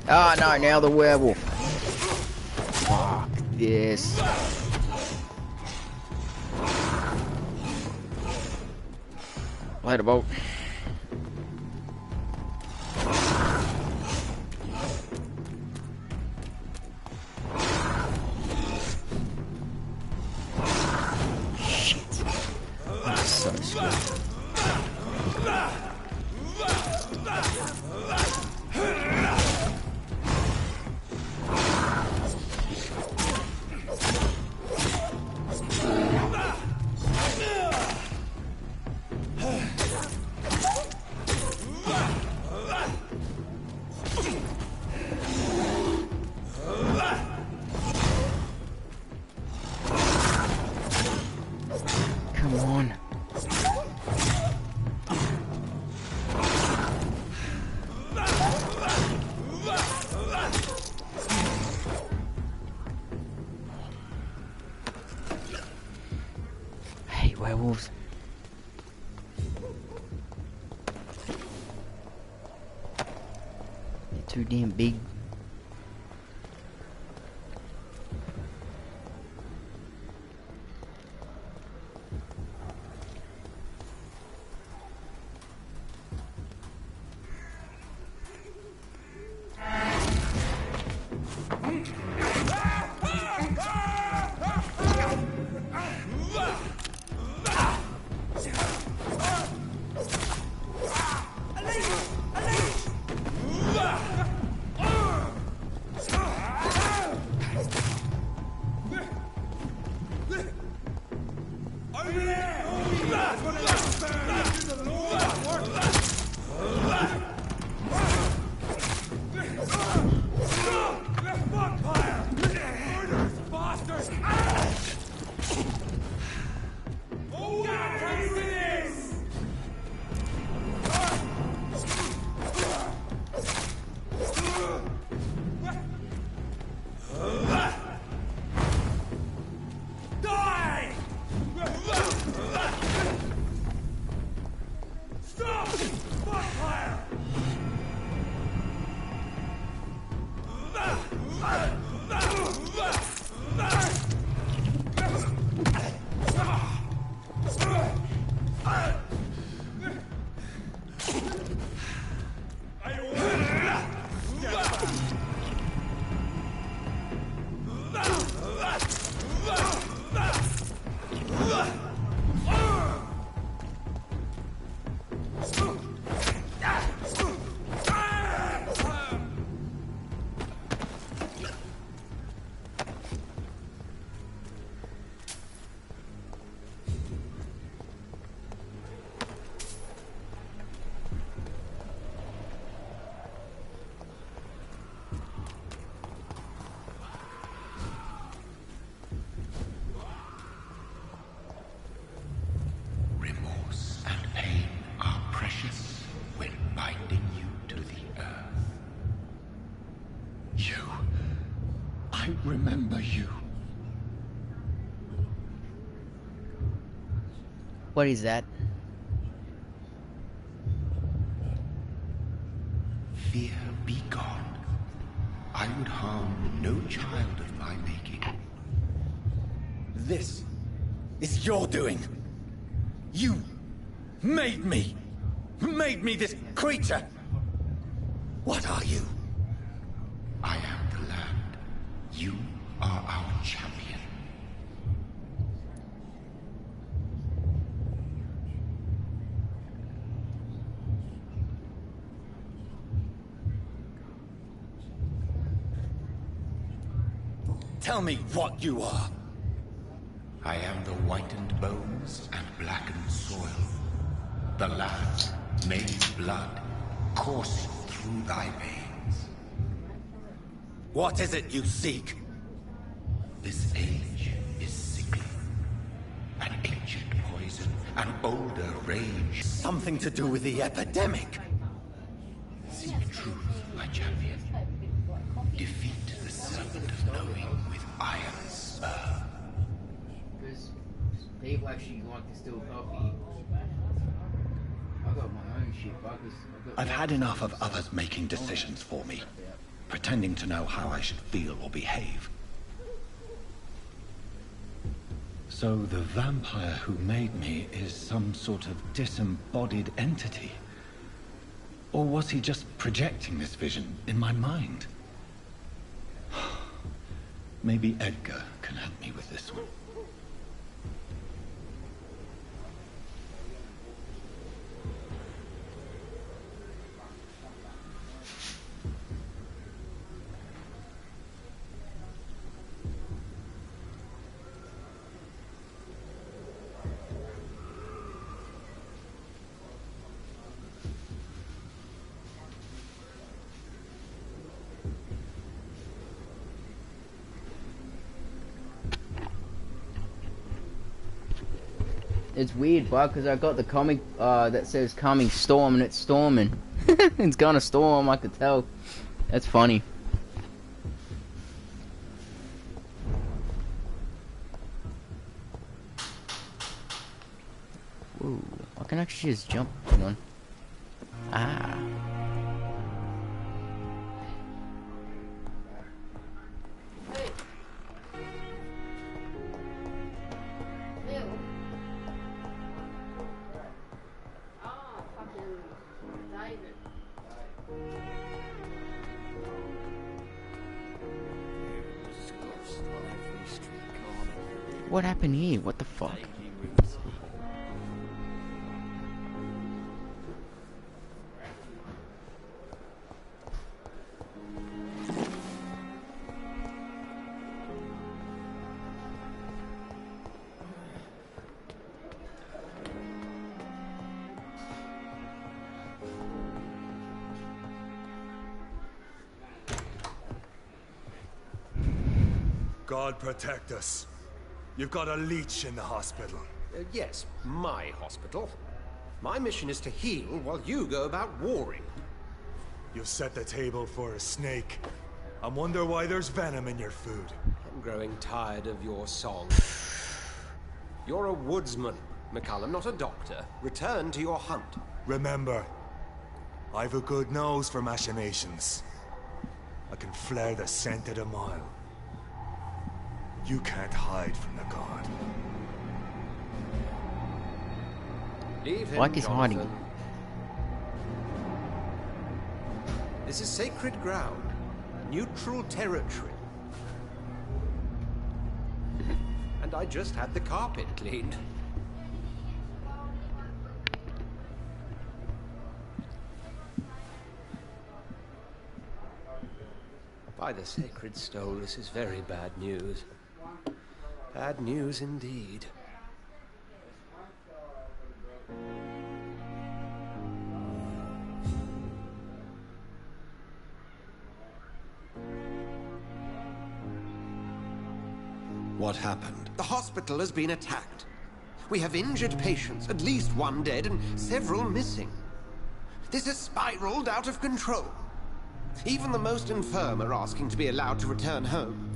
Ah, no, now the werewolf. Fuck this. Later, boat. Shit. That's so scary. Come on. I hate werewolves. They're too damn big. remember you. What is that? Fear be gone. I would harm no child of my making. This is your doing. You made me this creature. What are you? I am the land. You are our champion. Tell me what you are. I am the whitened bones and blackened soil. The land made blood coursing through thy veins. What is it you seek? This age is sickly. An ancient poison, an older rage. Something to do with the epidemic. Seek truth, my champion. Defeat the serpent of knowing with iron spur. Because people actually like to steal coffee. I got my own shit, I've had enough of others making decisions for me, pretending to know how I should feel or behave. So the vampire who made me is some sort of disembodied entity? Or was he just projecting this vision in my mind? Maybe Edgar can help me with this one. It's weird, bud, because I got the comic that says coming storm and it's storming. It's gonna storm, I could tell. That's funny. Whoa, I can actually just jump. Hang on. Ah. What happened here? What the fuck? God protect us. You've got a leech in the hospital. Yes, my hospital. My mission is to heal while you go about warring. You've set the table for a snake. I wonder why there's venom in your food. I'm growing tired of your song. You're a woodsman, McCullum, not a doctor. Return to your hunt. Remember, I've a good nose for machinations. I can flare the scent at a mile. You can't hide from the god. Leave him, Like he's Jonathan. hiding. This is sacred ground. Neutral territory. And I just had the carpet cleaned. By the sacred stole, this is very bad news. Bad news indeed. What happened? The hospital has been attacked. We have injured patients, at least one dead and several missing. This has spiraled out of control. Even the most infirm are asking to be allowed to return home.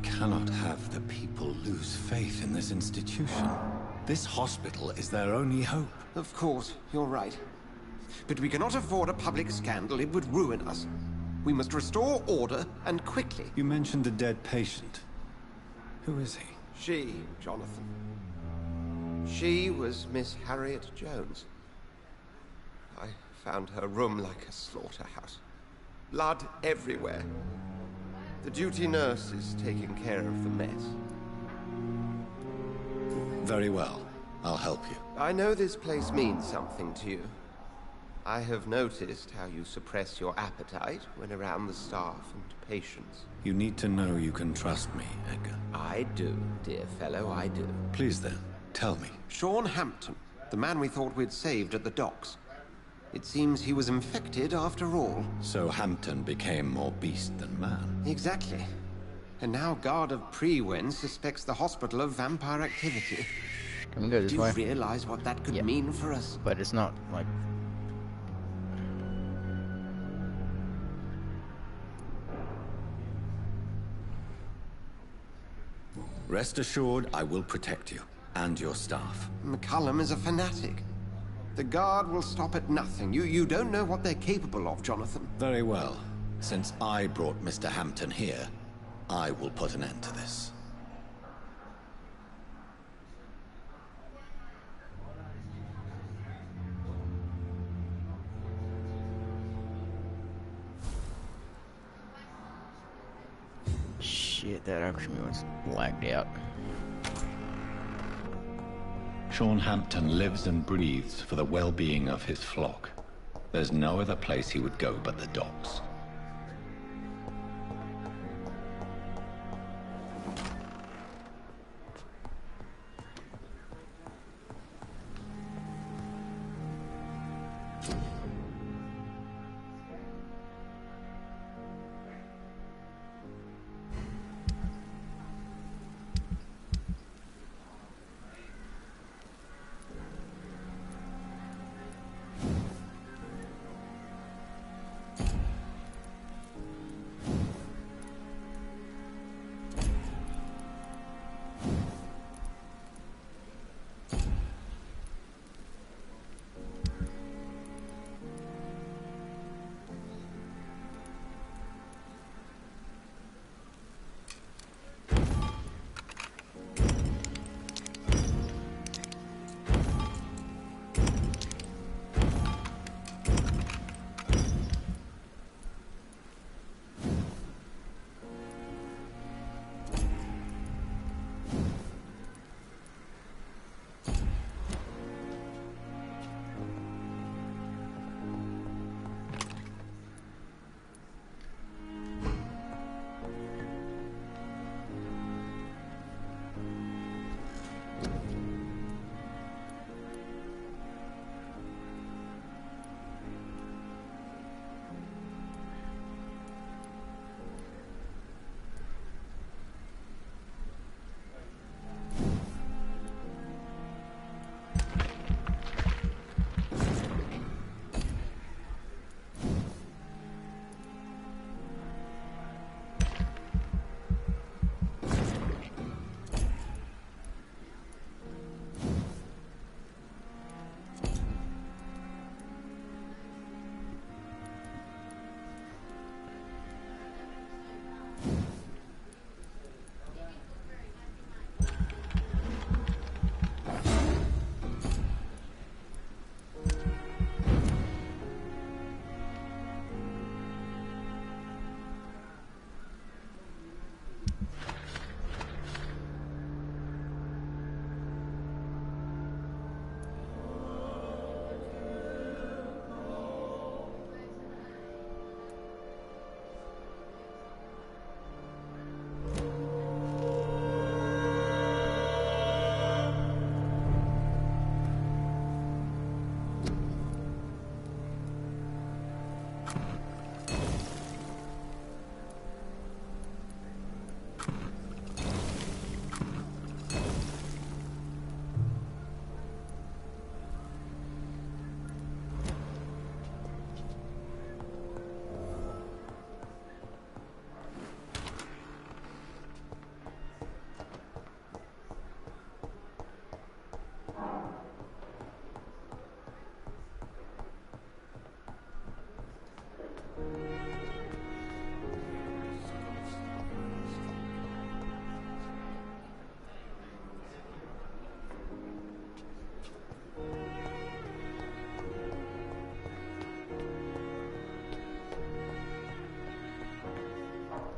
cannot have the people lose faith in this institution. This hospital is their only hope. Of course, you're right. But we cannot afford a public scandal. It would ruin us. We must restore order, and quickly. You mentioned a dead patient. Who is he? She, Jonathan. She was Miss Harriet Jones. I found her room like a slaughterhouse. Blood everywhere. The duty nurse is taking care of the mess. Very well. I'll help you. I know this place means something to you. I have noticed how you suppress your appetite when around the staff and patients. You need to know you can trust me, Edgar. I do, dear fellow, I do. Please then, tell me. Sean Hampton, the man we thought we'd saved at the docks. It seems he was infected after all. So Hampton became more beast than man. Exactly. And now Guard of Prewen suspects the hospital of vampire activity. Can we go this way? Do you realize what that could mean for us? But it's not like... Rest assured, I will protect you, and your staff. McCullum is a fanatic. The Guard will stop at nothing. You don't know what they're capable of, Jonathan. Very well. Since I brought Mr. Hampton here, I will put an end to this. Shit, that actually was blacked out. Sean Hampton lives and breathes for the well-being of his flock. There's no other place he would go but the docks.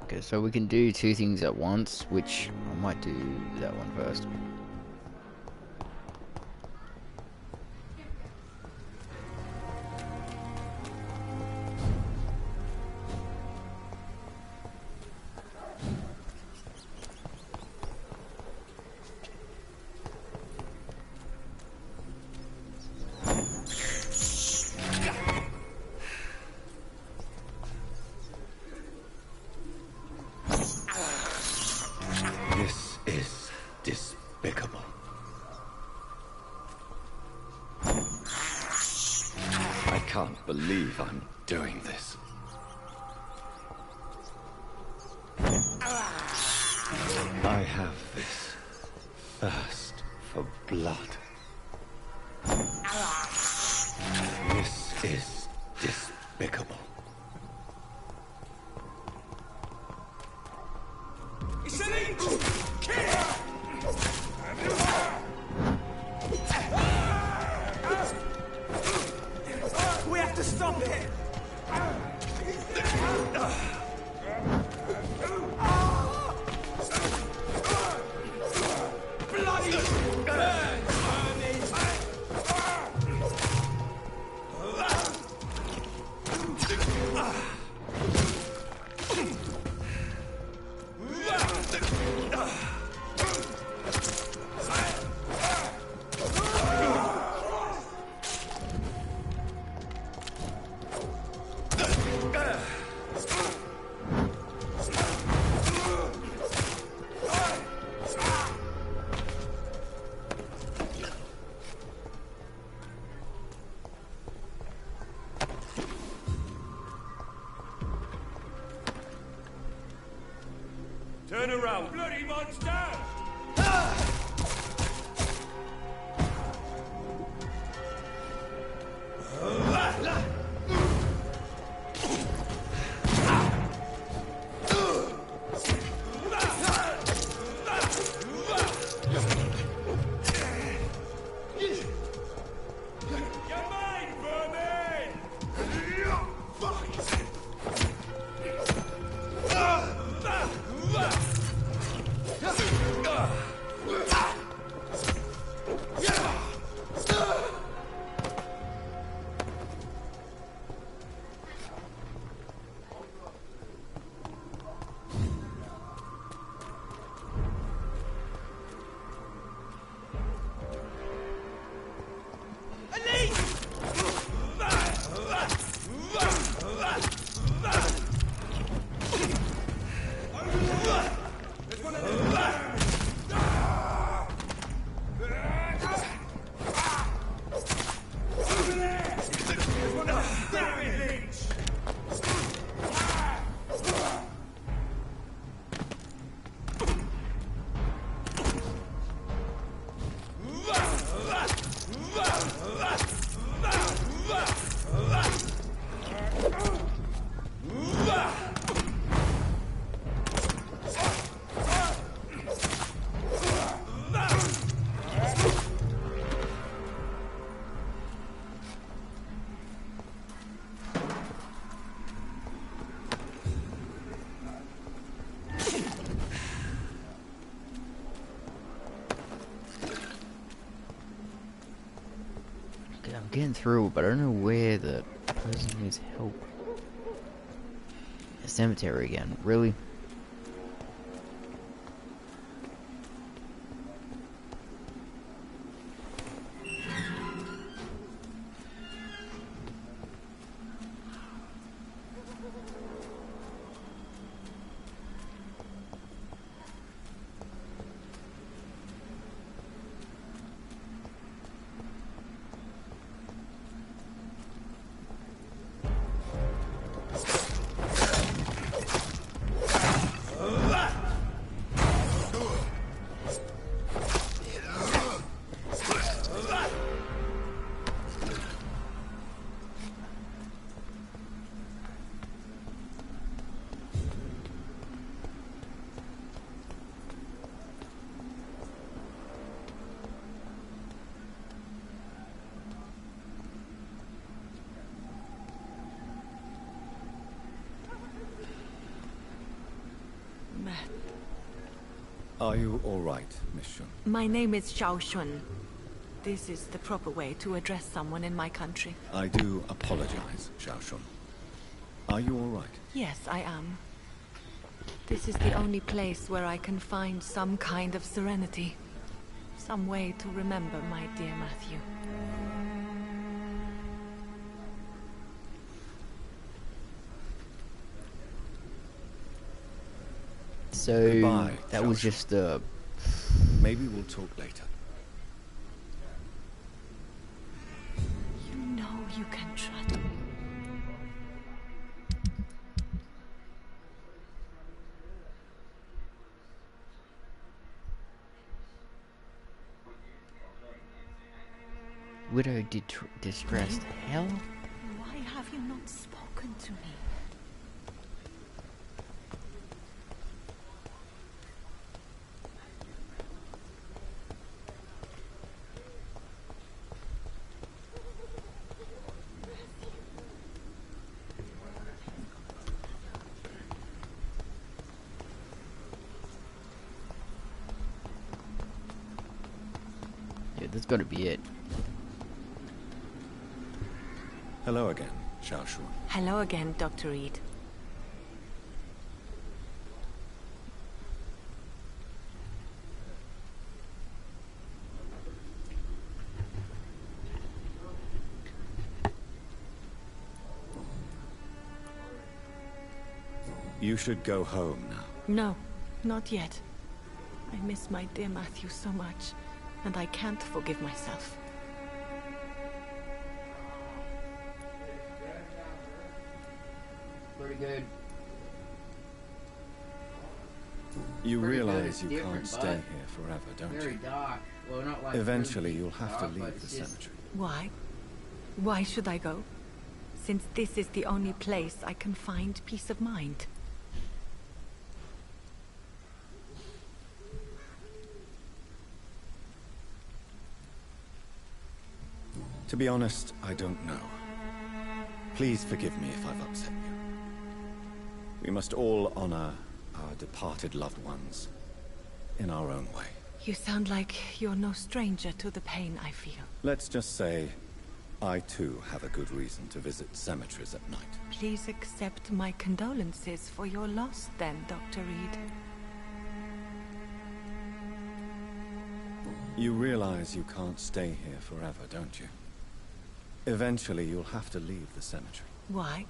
Okay, so we can do two things at once, which I might do that one first. This is despicable. I can't believe I'm doing this. I have this thirst for blood. This is despicable. It's an angel! Kill her! We have to stop it! Bloody burn, Turn around, bloody monster! You're mine, vermin! I'm getting through, but I don't know where the person needs help. A cemetery again, really? Are you all right, Miss Shun? My name is Xiao Shun. This is the proper way to address someone in my country. I do apologize, Xiao Shun. Are you all right? Yes, I am. This is the only place where I can find some kind of serenity. Some way to remember my dear Matthew. So, Goodbye, that was just Maybe we'll talk later. You know you can trust me. widow distressed. Hell? Why have you not spoken to me? Yeah, that's gotta be it. Hello again, Xiao Shun. Hello again, Dr. Reed. You should go home now. No, not yet. I miss my dear Matthew so much, and I can't forgive myself. Pretty good. You Pretty realize good. you Different, can't stay bud. here forever, don't Very you? dark. Well, not like Eventually, really you'll have to dark, but leave the it's just- cemetery. Why? Why should I go? Since this is the only place I can find peace of mind. To be honest, I don't know. Please forgive me if I've upset you. We must all honor our departed loved ones in our own way. You sound like you're no stranger to the pain I feel. Let's just say, I too have a good reason to visit cemeteries at night. Please accept my condolences for your loss then, Dr. Reed. You realize you can't stay here forever, don't you? Eventually, you'll have to leave the cemetery. Why?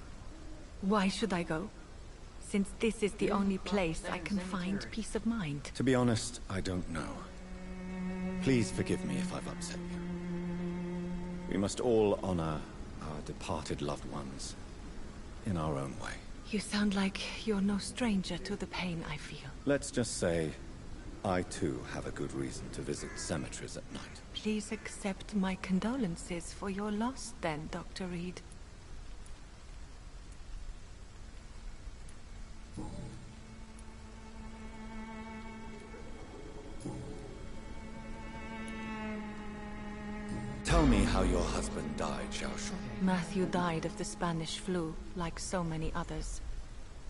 Why should I go? Since this is the only place I can find peace of mind. To be honest, I don't know. Please forgive me if I've upset you. We must all honor our departed loved ones in our own way. You sound like you're no stranger to the pain I feel. Let's just say, I too have a good reason to visit cemeteries at night. Please accept my condolences for your loss then, Dr. Reed. Tell me how your husband died, Xiao Shun. Matthew died of the Spanish flu, like so many others.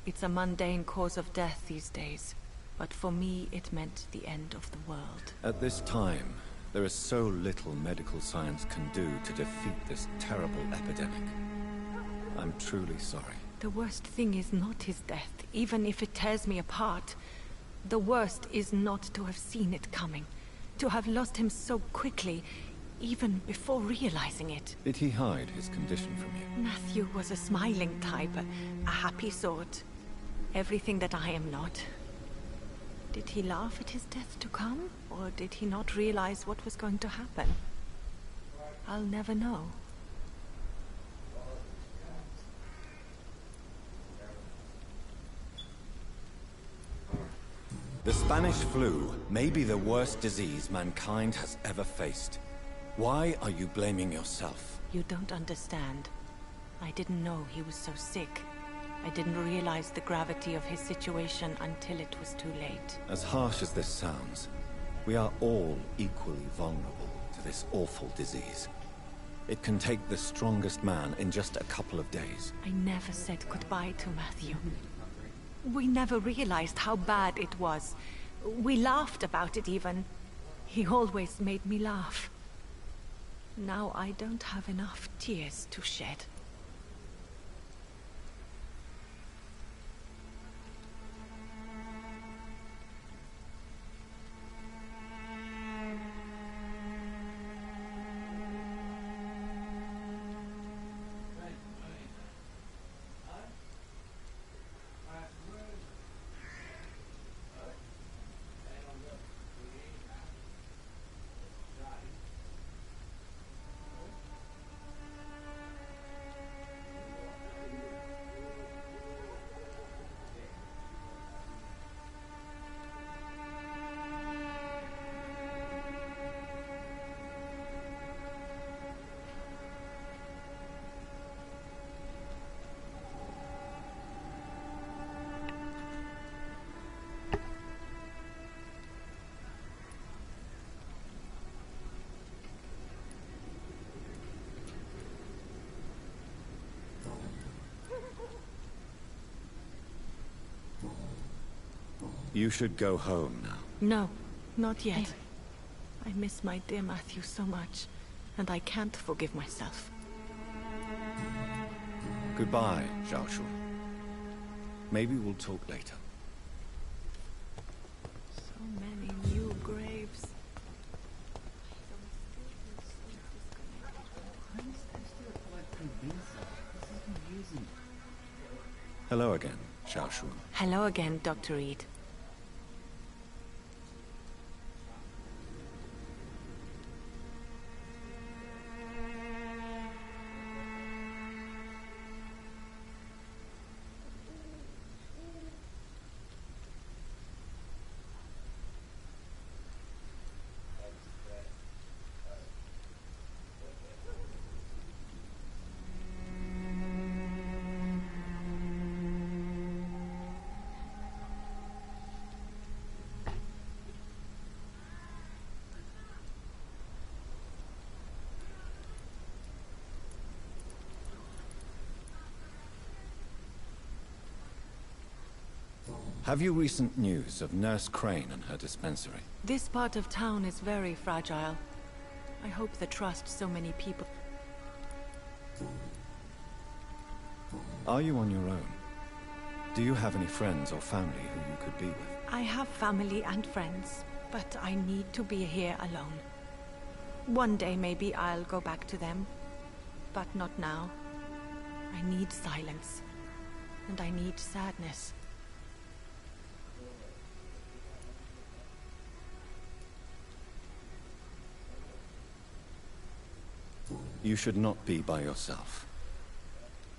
It's a mundane cause of death these days, but for me it meant the end of the world. At this time, there is so little medical science can do to defeat this terrible epidemic. I'm truly sorry. The worst thing is not his death, even if it tears me apart. The worst is not to have seen it coming, to have lost him so quickly, even before realizing it. Did he hide his condition from you? Matthew was a smiling type, a happy sort. Everything that I am not. Did he laugh at his death to come, or did he not realize what was going to happen? I'll never know. The Spanish flu may be the worst disease mankind has ever faced. Why are you blaming yourself? You don't understand. I didn't know he was so sick. I didn't realize the gravity of his situation until it was too late. As harsh as this sounds, we are all equally vulnerable to this awful disease. It can take the strongest man in just a couple of days. I never said goodbye to Matthew. We never realized how bad it was. We laughed about it even. He always made me laugh. Now I don't have enough tears to shed. You should go home now. No, not yet. I miss my dear Matthew so much, and I can't forgive myself. Goodbye, Zhao Shun. Maybe we'll talk later. So many new graves. Hello again, Zhao Shun. Hello again, Dr. Reed. Have you recent news of Nurse Crane and her dispensary? This part of town is very fragile. I hope the trust so many people. Are you on your own? Do you have any friends or family who you could be with? I have family and friends, but I need to be here alone. One day maybe I'll go back to them, but not now. I need silence, and I need sadness. You should not be by yourself.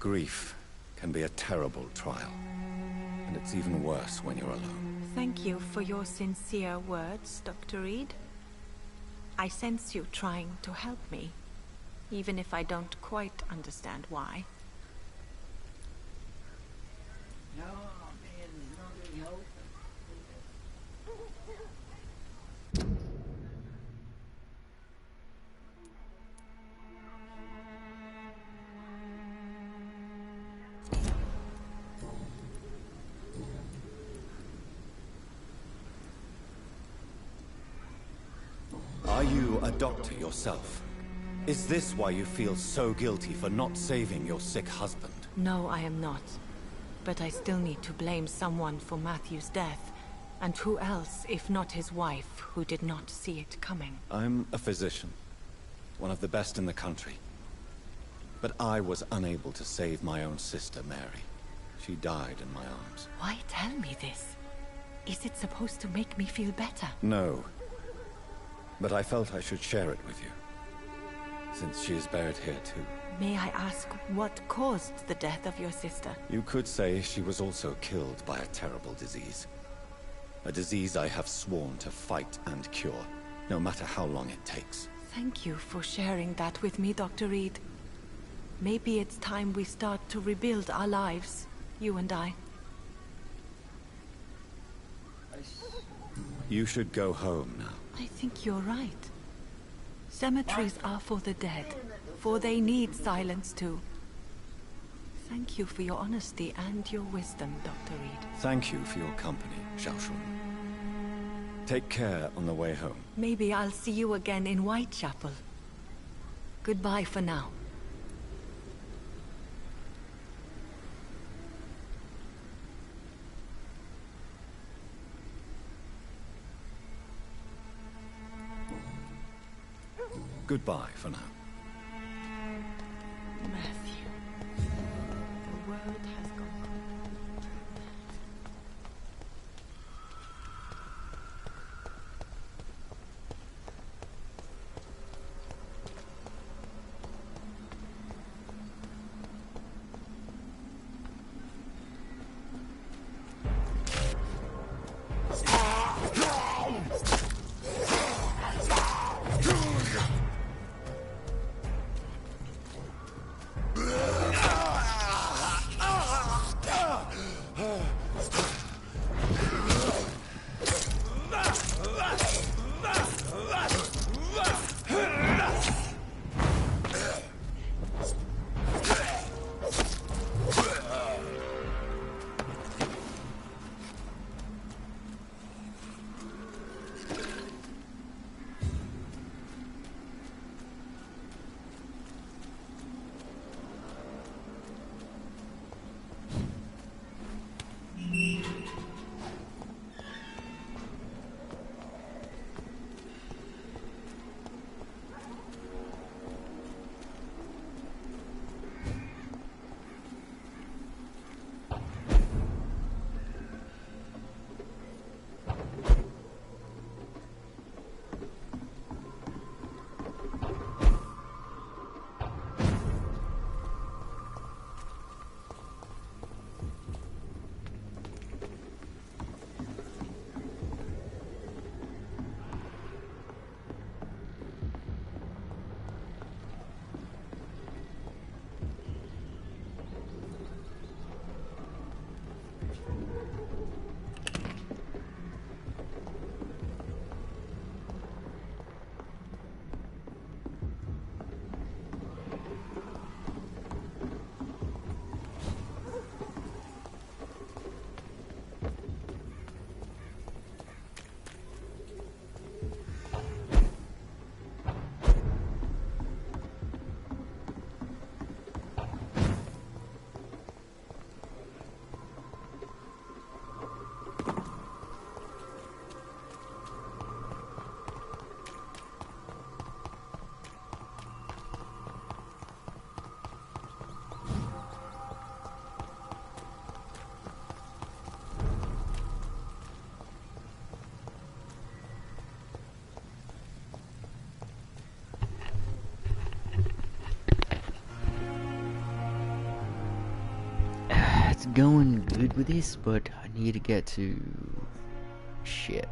Grief can be a terrible trial, and it's even worse when you're alone. Thank you for your sincere words, Dr. Reed. I sense you trying to help me, even if I don't quite understand why. Are you a doctor yourself? Is this why you feel so guilty for not saving your sick husband? No, I am not. But I still need to blame someone for Matthew's death. And who else, if not his wife, who did not see it coming? I'm a physician, one of the best in the country. But I was unable to save my own sister, Mary. She died in my arms. Why tell me this? Is it supposed to make me feel better? No. But I felt I should share it with you, since she is buried here too. May I ask what caused the death of your sister? You could say she was also killed by a terrible disease. A disease I have sworn to fight and cure, no matter how long it takes. Thank you for sharing that with me, Dr. Reed. Maybe it's time we start to rebuild our lives, you and I. You should go home now. I think you're right. Cemeteries are for the dead, for they need silence too. Thank you for your honesty and your wisdom, Dr. Reed. Thank you for your company, Zhao Shun. Take care on the way home. Maybe I'll see you again in Whitechapel. Goodbye for now. Goodbye for now. Matthew, the world has gone. It's going good with this, but I need to get to shit.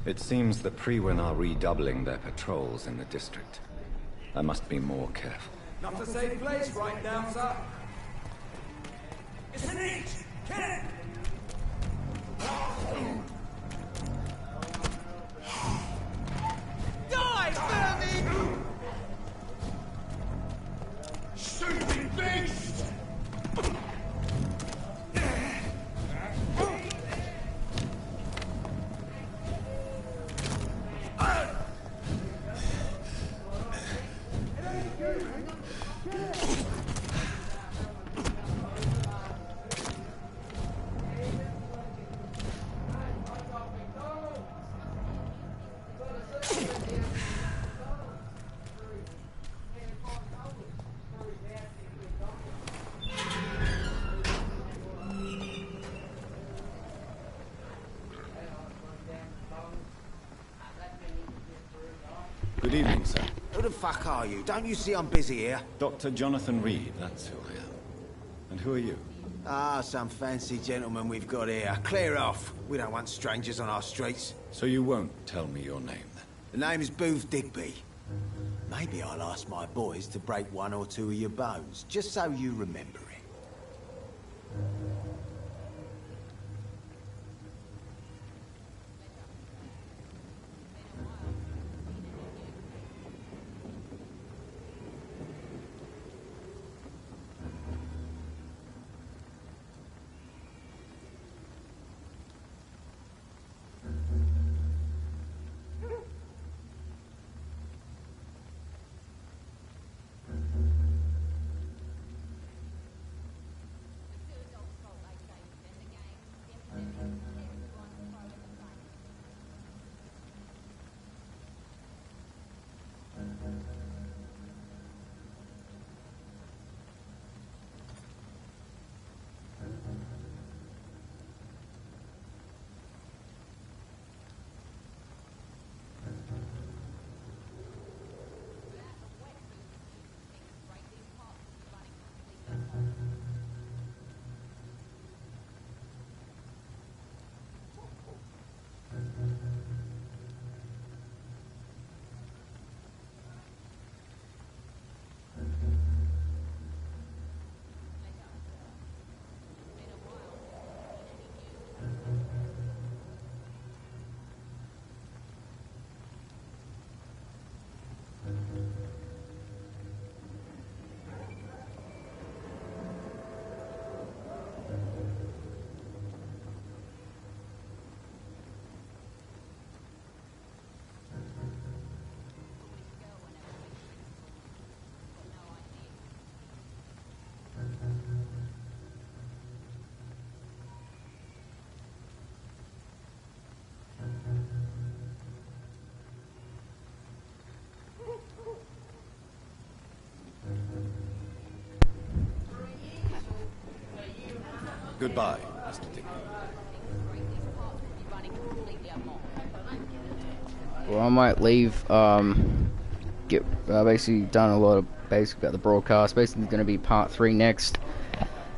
It seems the Priwen are redoubling their patrols in the district. I must be more careful. Not a safe place right now, sir. It's an each! Kill it! Die, vermin! Stupid beast! Good evening, sir. Who the fuck are you? Don't you see I'm busy here? Dr. Jonathan Reed, that's who I am. And who are you? Ah, some fancy gentleman we've got here. Clear off. We don't want strangers on our streets. So you won't tell me your name, then? The name's Booth Digby. Maybe I'll ask my boys to break one or two of your bones, just so you remember it. Goodbye, Mr. Digby. Well, I might leave. Get basically done a lot of basic about the broadcast. Basically, going to be part 3 next.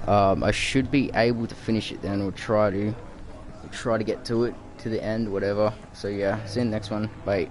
I should be able to finish it then. We'll try to get to it to the end, whatever. So yeah, see you in the next one. Bye.